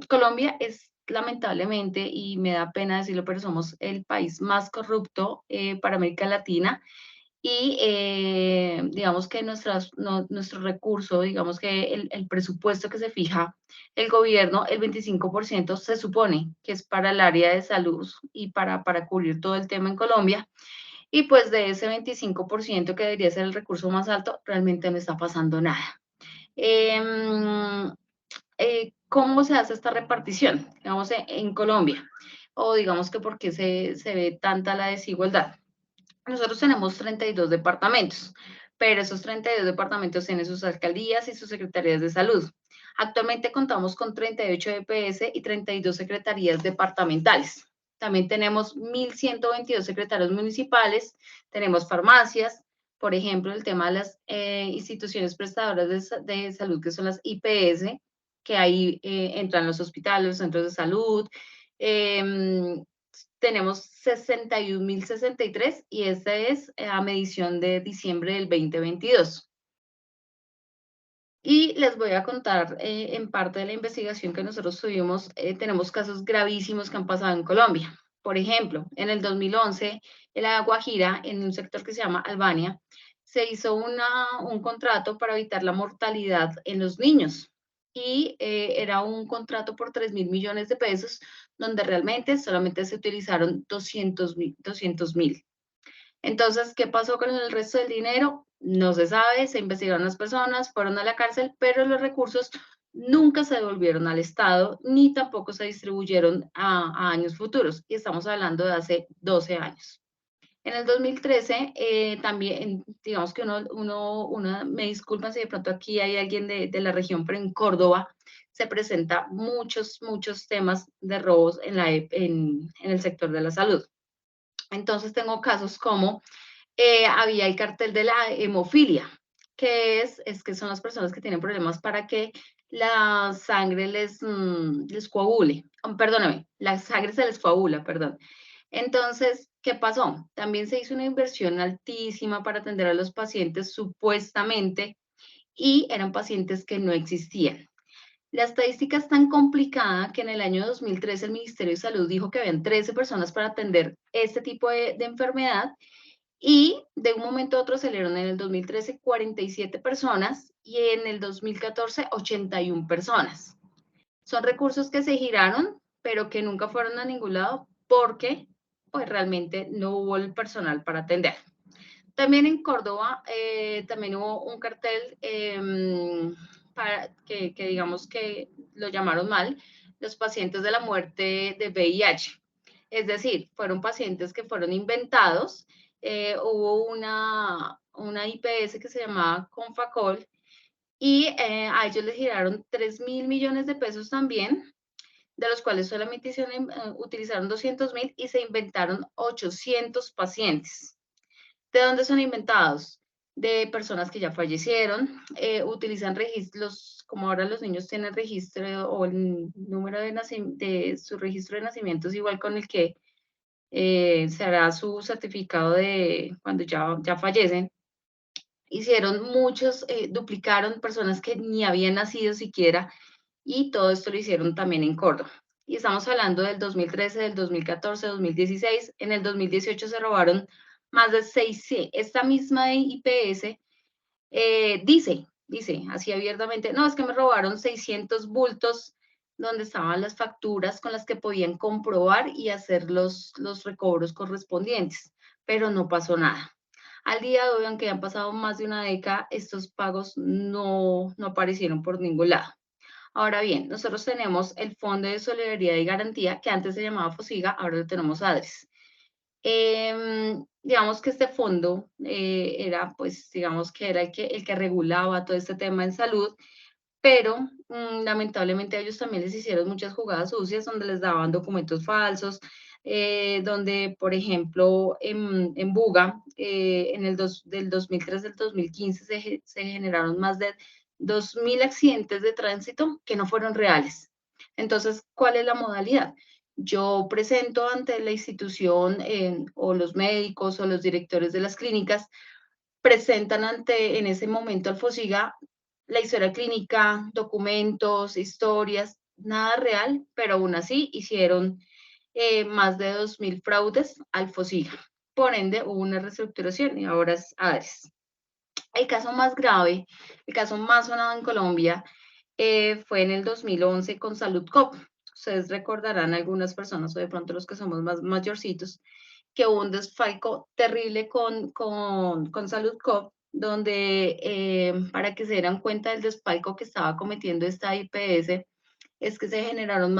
Colombia es lamentablemente, y me da pena decirlo, pero somos el país más corrupto para América Latina. y digamos que nuestro recurso, digamos que el presupuesto que se fija el gobierno, el 25% se supone que es para el área de salud y para cubrir todo el tema en Colombia, y pues de ese 25% que debería ser el recurso más alto, realmente no está pasando nada. ¿Cómo se hace esta repartición, digamos, en Colombia? O digamos que por qué se ve tanta la desigualdad. Nosotros tenemos 32 departamentos, pero esos 32 departamentos tienen sus alcaldías y sus secretarías de salud. Actualmente contamos con 38 EPS y 32 secretarías departamentales. También tenemos 1.122 secretarios municipales, tenemos farmacias, por ejemplo, el tema de las instituciones prestadoras de salud, que son las IPS, que ahí entran los hospitales, los centros de salud, tenemos 61.063 y esta es a medición de diciembre del 2022. Y les voy a contar en parte de la investigación que nosotros tuvimos, tenemos casos gravísimos que han pasado en Colombia. Por ejemplo, en el 2011, en la Guajira, en un sector que se llama Albania, se hizo un contrato para evitar la mortalidad en los niños. Y era un contrato por 3.000 millones de pesos, donde realmente solamente se utilizaron 200.000. Entonces, ¿qué pasó con el resto del dinero? No se sabe, se investigaron las personas, fueron a la cárcel, pero los recursos nunca se devolvieron al Estado, ni tampoco se distribuyeron a años futuros. Y estamos hablando de hace 12 años. En el 2013, también, digamos que me disculpan si de pronto aquí hay alguien de la región, pero en Córdoba se presenta muchos temas de robos en el sector de la salud. Entonces tengo casos como había el cartel de la hemofilia, que es que son las personas que tienen problemas para que la sangre les coagule. Perdóname, la sangre se les coagula, perdón. Entonces, ¿qué pasó? También se hizo una inversión altísima para atender a los pacientes supuestamente, y eran pacientes que no existían. La estadística es tan complicada que en el año 2013 el Ministerio de Salud dijo que habían 13 personas para atender este tipo de enfermedad, y de un momento a otro salieron en el 2013 47 personas y en el 2014 81 personas. Son recursos que se giraron, pero que nunca fueron a ningún lado porque pues realmente no hubo el personal para atender. También en Córdoba también hubo un cartel que digamos que lo llamaron mal, los pacientes de la muerte de VIH. Es decir, fueron pacientes que fueron inventados. Hubo una IPS que se llamaba Confacol y a ellos les giraron 3.000 millones de pesos también, de los cuales solamente utilizaron 200.000 y se inventaron 800 pacientes. ¿De dónde son inventados? De personas que ya fallecieron, utilizan registros, como ahora los niños tienen registro o el número de su registro de nacimiento es igual con el que se hará su certificado de cuando ya fallecen. Hicieron muchos, duplicaron personas que ni habían nacido siquiera, y todo esto lo hicieron también en Córdoba. Y estamos hablando del 2013, del 2014, 2016. En el 2018 se robaron más de 6. Esta misma IPS dice así abiertamente, no, es que me robaron 600 bultos donde estaban las facturas con las que podían comprobar y hacer los recobros correspondientes, pero no pasó nada. Al día de hoy, aunque han pasado más de una década, estos pagos no aparecieron por ningún lado. Ahora bien, nosotros tenemos el Fondo de Solidaridad y Garantía, que antes se llamaba FOSIGA, ahora lo tenemos ADRES. Digamos que este fondo era, pues, digamos que era el que regulaba todo este tema en salud, pero lamentablemente a ellos también les hicieron muchas jugadas sucias donde les daban documentos falsos, donde, por ejemplo, en Buga, del 2003 al 2015 se generaron más de 2.000 accidentes de tránsito que no fueron reales. Entonces, ¿cuál es la modalidad? Yo presento ante la institución o los médicos o los directores de las clínicas, presentan en ese momento al FOSIGA la historia clínica, documentos, historias, nada real, pero aún así hicieron más de 2.000 fraudes al FOSIGA. por ende hubo una reestructuración y ahora es ADRES. El caso más grave, el caso más sonado en Colombia, fue en el 2011 con Salud Cop. Ustedes recordarán, algunas personas, o de pronto los que somos más mayorcitos, que hubo un desfalco terrible con Salud Cop, donde para que se dieran cuenta del desfalco que estaba cometiendo esta IPS, es que se generaron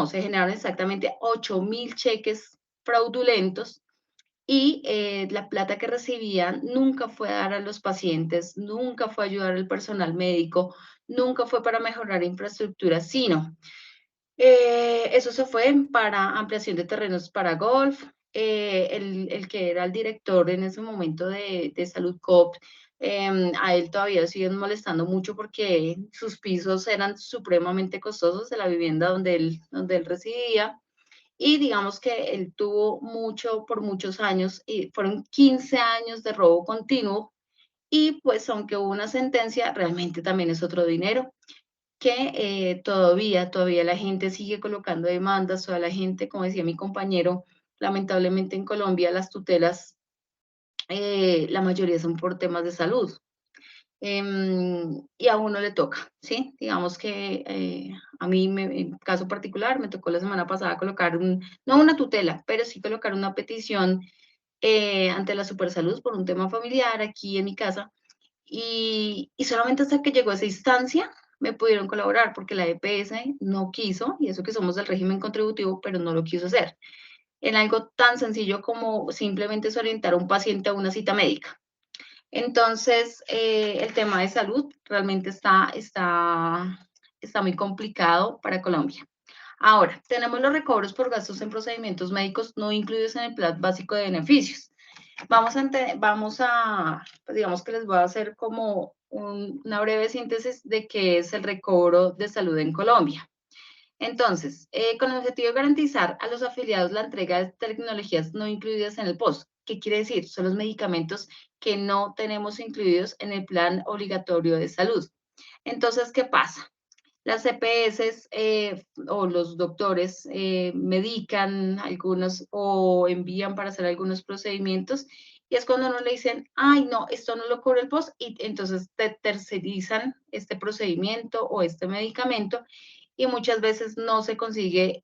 se generaron exactamente 8.000 cheques fraudulentos y la plata que recibían nunca fue a dar a los pacientes, nunca fue a ayudar al personal médico, nunca fue para mejorar infraestructura, sino eso se fue para ampliación de terrenos para golf. El que era el director en ese momento de Salud Cop, a él todavía siguen molestando mucho porque sus pisos eran supremamente costosos de la vivienda donde él residía. Y digamos que él tuvo por muchos años, y fueron 15 años de robo continuo, y pues aunque hubo una sentencia, realmente también es otro dinero que todavía la gente sigue colocando demandas, toda la gente, como decía mi compañero, lamentablemente en Colombia las tutelas, la mayoría son por temas de salud. Y a uno le toca, ¿sí? Digamos que a mí, en caso particular, me tocó la semana pasada colocar no una tutela, pero sí colocar una petición ante la Supersalud por un tema familiar aquí en mi casa, y solamente hasta que llegó esa instancia me pudieron colaborar, porque la EPS no quiso, y eso que somos del régimen contributivo, pero no lo quiso hacer, en algo tan sencillo como simplemente es orientar a un paciente a una cita médica. Entonces, el tema de salud realmente está muy complicado para Colombia. Ahora, tenemos los recobros por gastos en procedimientos médicos no incluidos en el plan básico de beneficios. Pues digamos que les voy a hacer como una breve síntesis de qué es el recobro de salud en Colombia. Entonces, con el objetivo de garantizar a los afiliados la entrega de tecnologías no incluidas en el POS. ¿Qué quiere decir? Son los medicamentos que no tenemos incluidos en el plan obligatorio de salud. Entonces, ¿qué pasa? Las EPS o los doctores medican algunos o envían para hacer algunos procedimientos, y es cuando uno le dicen, ay, no, esto no lo cubre el POS, y entonces te tercerizan este procedimiento o este medicamento, y muchas veces no se consigue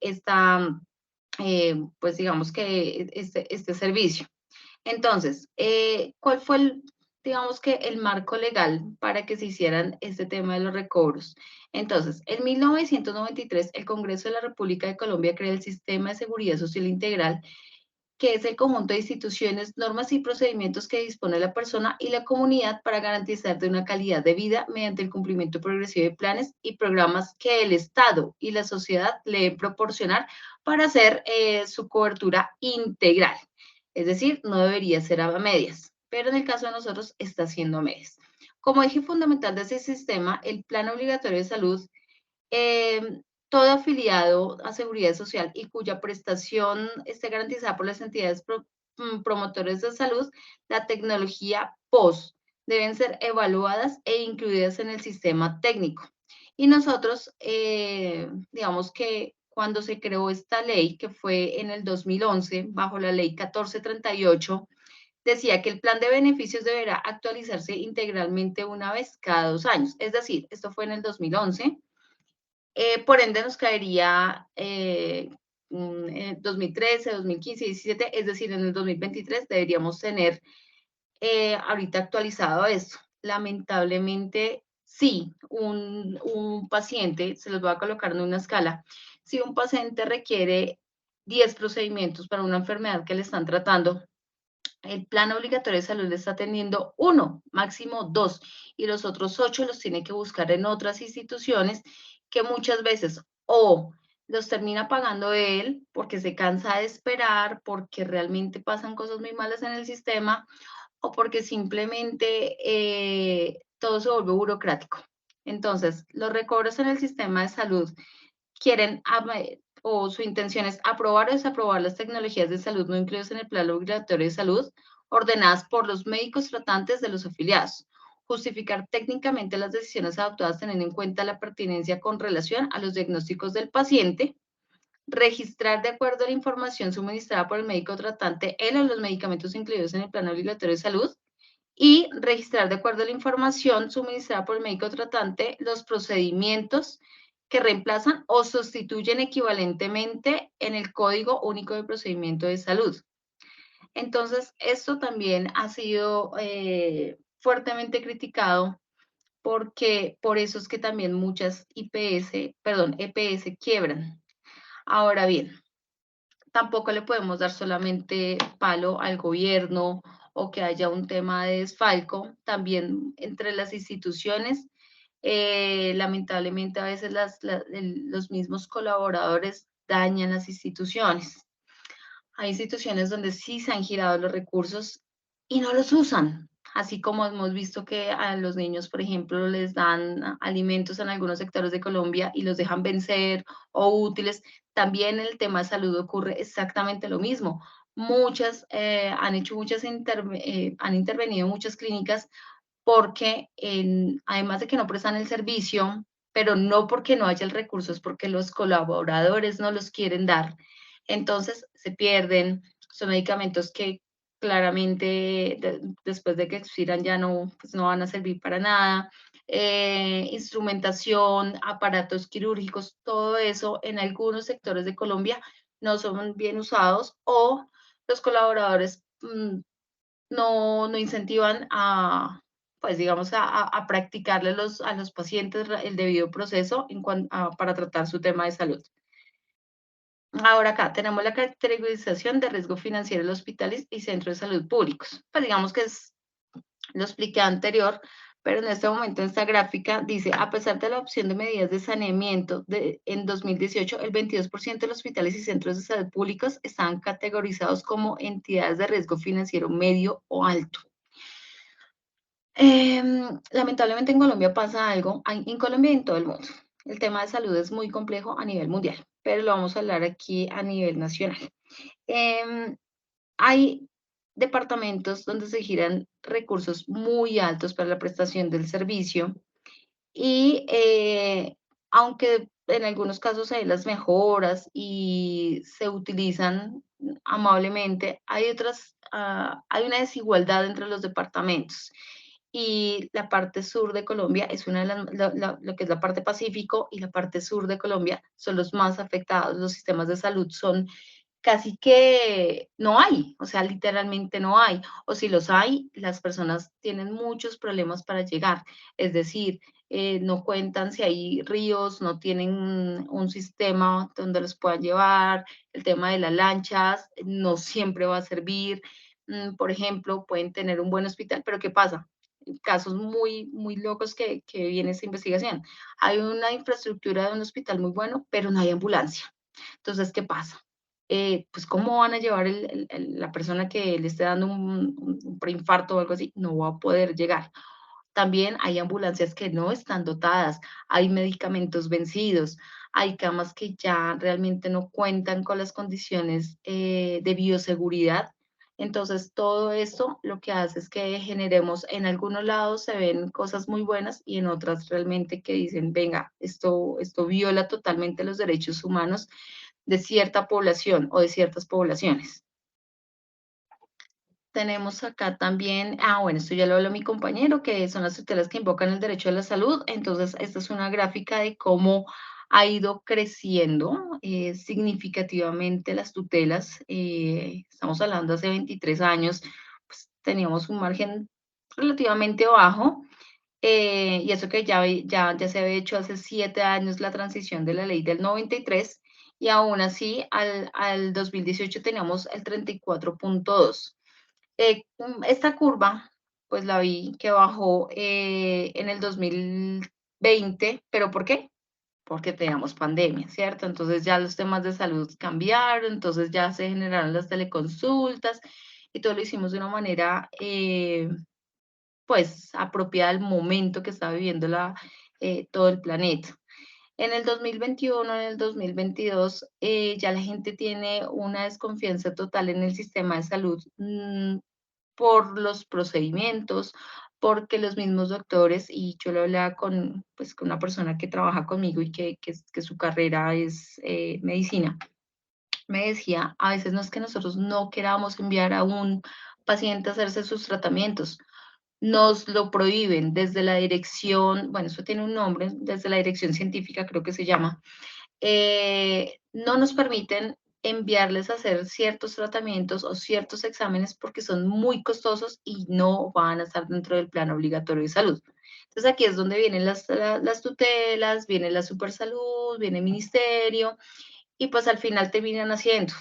pues digamos que este servicio. Entonces, ¿cuál fue digamos que el marco legal para que se hicieran este tema de los recobros? Entonces, en 1993, el Congreso de la República de Colombia crea el Sistema de Seguridad Social Integral, que es el conjunto de instituciones, normas y procedimientos que dispone la persona y la comunidad para garantizar de una calidad de vida mediante el cumplimiento progresivo de planes y programas que el Estado y la sociedad le deben proporcionar para hacer su cobertura integral. Es decir, no debería ser a medias, pero en el caso de nosotros está siendo a medias. Como eje fundamental de ese sistema, el Plan Obligatorio de Salud, todo afiliado a Seguridad Social y cuya prestación esté garantizada por las entidades promotores de salud, la tecnología POS deben ser evaluadas e incluidas en el sistema técnico. Y nosotros, digamos que cuando se creó esta ley, que fue en el 2011, bajo la ley 1438, decía que el plan de beneficios deberá actualizarse integralmente una vez cada 2 años. Es decir, esto fue en el 2011. Por ende, nos caería 2013, 2015, 2017, es decir, en el 2023 deberíamos tener ahorita actualizado esto. Lamentablemente, sí, un paciente, se los voy a colocar en una escala, si un paciente requiere 10 procedimientos para una enfermedad que le están tratando, el plan obligatorio de salud le está teniendo 1, máximo 2, y los otros 8 los tiene que buscar en otras instituciones, que muchas veces o los termina pagando él porque se cansa de esperar, porque realmente pasan cosas muy malas en el sistema, o porque simplemente todo se vuelve burocrático. Entonces, los recobros en el sistema de salud quieren, o su intención es aprobar o desaprobar las tecnologías de salud no incluidas en el plan obligatorio de salud, ordenadas por los médicos tratantes de los afiliados, justificar técnicamente las decisiones adoptadas teniendo en cuenta la pertinencia con relación a los diagnósticos del paciente, registrar de acuerdo a la información suministrada por el médico tratante él o los medicamentos incluidos en el plan obligatorio de salud, y registrar de acuerdo a la información suministrada por el médico tratante los procedimientos que reemplazan o sustituyen equivalentemente en el Código Único de Procedimiento de Salud. Entonces, esto también ha sido fuertemente criticado porque por eso es que también muchas EPS quiebran. Ahora bien, tampoco le podemos dar solamente palo al gobierno o que haya un tema de desfalco. También entre las instituciones, lamentablemente a veces los mismos colaboradores dañan las instituciones. Hay instituciones donde sí se han girado los recursos y no los usan. Así como hemos visto que a los niños, por ejemplo, les dan alimentos en algunos sectores de Colombia y los dejan vencer o útiles, también en el tema de salud ocurre exactamente lo mismo. Muchas han intervenido muchas clínicas porque además de que no prestan el servicio, pero no porque no haya el recurso, es porque los colaboradores no los quieren dar. Entonces se pierden, son medicamentos que claramente después de que expiran ya no, pues no van a servir para nada. Instrumentación, aparatos quirúrgicos, todo eso en algunos sectores de Colombia no son bien usados o los colaboradores no incentivan a, pues digamos, a practicarle a los pacientes el debido proceso para tratar su tema de salud. Ahora acá tenemos la categorización de riesgo financiero de los hospitales y centros de salud públicos. Pues digamos que lo expliqué anterior, pero en este momento en esta gráfica dice, a pesar de la opción de medidas de saneamiento en 2018, el 22% de los hospitales y centros de salud públicos estaban categorizados como entidades de riesgo financiero medio o alto. Lamentablemente en Colombia pasa algo, en Colombia y en todo el mundo. El tema de salud es muy complejo a nivel mundial, pero lo vamos a hablar aquí a nivel nacional. Hay departamentos donde se giran recursos muy altos para la prestación del servicio y aunque en algunos casos hay las mejoras y se utilizan amablemente, hay una desigualdad entre los departamentos. Y la parte sur de Colombia es una de lo que es la parte Pacífico, y la parte sur de Colombia son los más afectados. Los sistemas de salud son casi que no hay, o sea, literalmente no hay. O si los hay, las personas tienen muchos problemas para llegar. Es decir, no cuentan si hay ríos, no tienen un sistema donde los puedan llevar. El tema de las lanchas no siempre va a servir. Por ejemplo, pueden tener un buen hospital, pero ¿qué pasa? Casos muy, muy locos que viene esta investigación. Hay una infraestructura de un hospital muy bueno, pero no hay ambulancia. Entonces, ¿qué pasa? Pues cómo van a llevar la persona que le esté dando un preinfarto o algo así, no va a poder llegar. También hay ambulancias que no están dotadas, hay medicamentos vencidos, hay camas que ya realmente no cuentan con las condiciones de bioseguridad. Entonces, todo esto lo que hace es que generemos, en algunos lados se ven cosas muy buenas y en otras realmente que dicen, venga, esto viola totalmente los derechos humanos de cierta población o de ciertas poblaciones. Tenemos acá también, bueno, esto ya lo habló mi compañero, que son las tutelas que invocan el derecho a la salud. Entonces, esta es una gráfica de cómo ha ido creciendo significativamente las tutelas. Estamos hablando hace 23 años, pues teníamos un margen relativamente bajo. Y eso que ya se había hecho hace 7 años la transición de la ley del 93, y aún así al 2018 teníamos el 34.2. Esta curva, pues la vi que bajó en el 2020, ¿pero por qué? Porque teníamos pandemia, ¿cierto? Entonces ya los temas de salud cambiaron, entonces ya se generaron las teleconsultas y todo lo hicimos de una manera pues apropiada al momento que está viviendo todo el planeta. En el 2021, en el 2022, ya la gente tiene una desconfianza total en el sistema de salud por los procedimientos, porque los mismos doctores, y yo lo hablaba con una persona que trabaja conmigo y que su carrera es medicina, me decía, a veces no es que nosotros no queramos enviar a un paciente a hacerse sus tratamientos, nos lo prohíben desde la dirección, bueno, eso tiene un nombre, desde la dirección científica creo que se llama, no nos permiten enviarles a hacer ciertos tratamientos o ciertos exámenes porque son muy costosos y no van a estar dentro del plan obligatorio de salud. Entonces aquí es donde vienen las tutelas, viene la supersalud, viene el ministerio y pues al final terminan haciendo.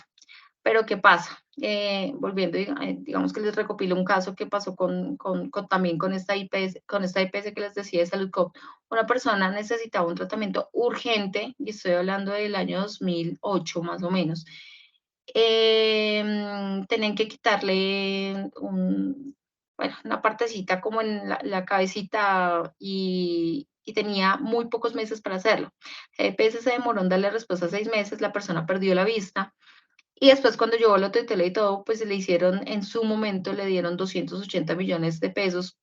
Pero ¿qué pasa? Volviendo, digamos que les recopilo un caso que pasó también con esta IPS que les decía de SaludCop. Una persona necesitaba un tratamiento urgente, y estoy hablando del año 2008 más o menos. Tenían que quitarle una partecita como en la cabecita y tenía muy pocos meses para hacerlo. La IPS se demoró en darle respuesta 6 meses, la persona perdió la vista. Y después cuando llegó lo tutelé y todo, pues le hicieron, en su momento le dieron 280 millones de pesos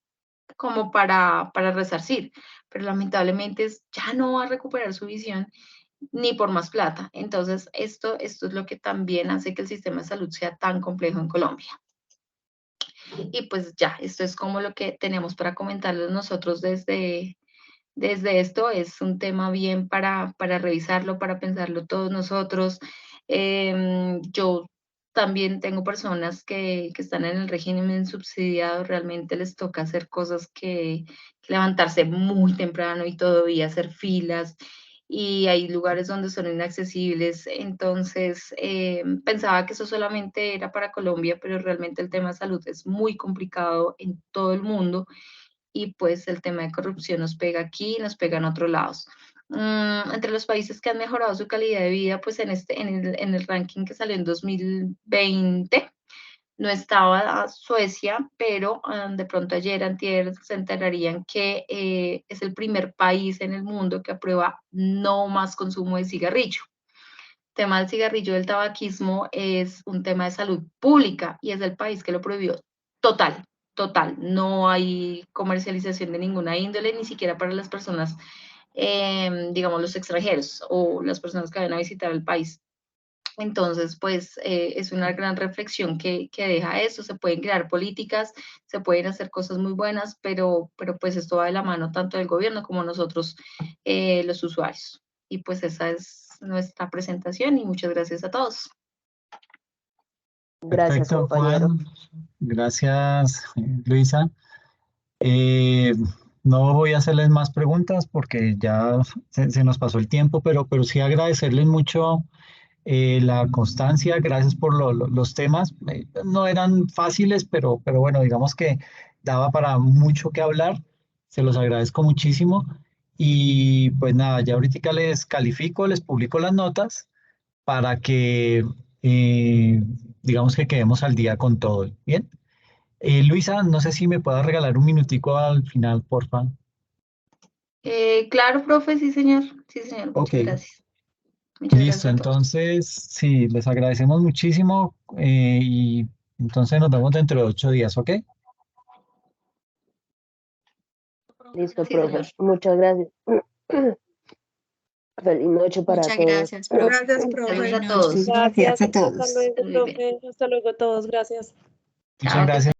como para resarcir, pero lamentablemente ya no va a recuperar su visión ni por más plata. Entonces, esto es lo que también hace que el sistema de salud sea tan complejo en Colombia. Y pues ya, esto es como lo que tenemos para comentarles nosotros desde esto. Es un tema bien para revisarlo, para pensarlo todos nosotros. Yo también tengo personas que están en el régimen subsidiado, realmente les toca hacer cosas que levantarse muy temprano y todavía hacer filas, y hay lugares donde son inaccesibles. Entonces, pensaba que eso solamente era para Colombia, pero realmente el tema de salud es muy complicado en todo el mundo y pues el tema de corrupción nos pega aquí y nos pega en otros lados. Entre los países que han mejorado su calidad de vida, pues en el ranking que salió en 2020, no estaba Suecia, pero de pronto ayer, antier, se enterarían que es el primer país en el mundo que aprueba no más consumo de cigarrillo. El tema del cigarrillo, del tabaquismo, es un tema de salud pública y es el país que lo prohibió total. No hay comercialización de ninguna índole, ni siquiera para las personas, digamos, los extranjeros o las personas que vayan a visitar el país. Entonces, pues es una gran reflexión que deja eso. Se pueden crear políticas, se pueden hacer cosas muy buenas, pero pues esto va de la mano tanto del gobierno como nosotros, los usuarios. Y pues esa es nuestra presentación y muchas gracias a todos. Gracias, Perfecto, compañero. Juan. Gracias, Luisa. No voy a hacerles más preguntas porque ya se nos pasó el tiempo, pero sí agradecerles mucho la constancia. Gracias por los temas. No eran fáciles, pero bueno, digamos que daba para mucho que hablar. Se los agradezco muchísimo. Y pues nada, ya ahorita les califico, les publico las notas para que eh, digamos que quedemos al día con todo. Bien. Luisa, no sé si me puedas regalar un minutico al final, porfa. Claro, profe, sí, señor. Sí, señor, Ok, muchas gracias. Muchas listo. gracias a todos. Entonces, sí, les agradecemos muchísimo y entonces nos vemos dentro de 8 días, ¿ok? Listo, Sí, profe. señor. Muchas gracias. Feliz noche para Muchas todos. gracias, profe. Gracias, profe. Saludos a Buenas todos. noches. Gracias, a hasta todos. luego, Muy bien. profe. Hasta luego a todos. Gracias. Muchas Chao, que gracias.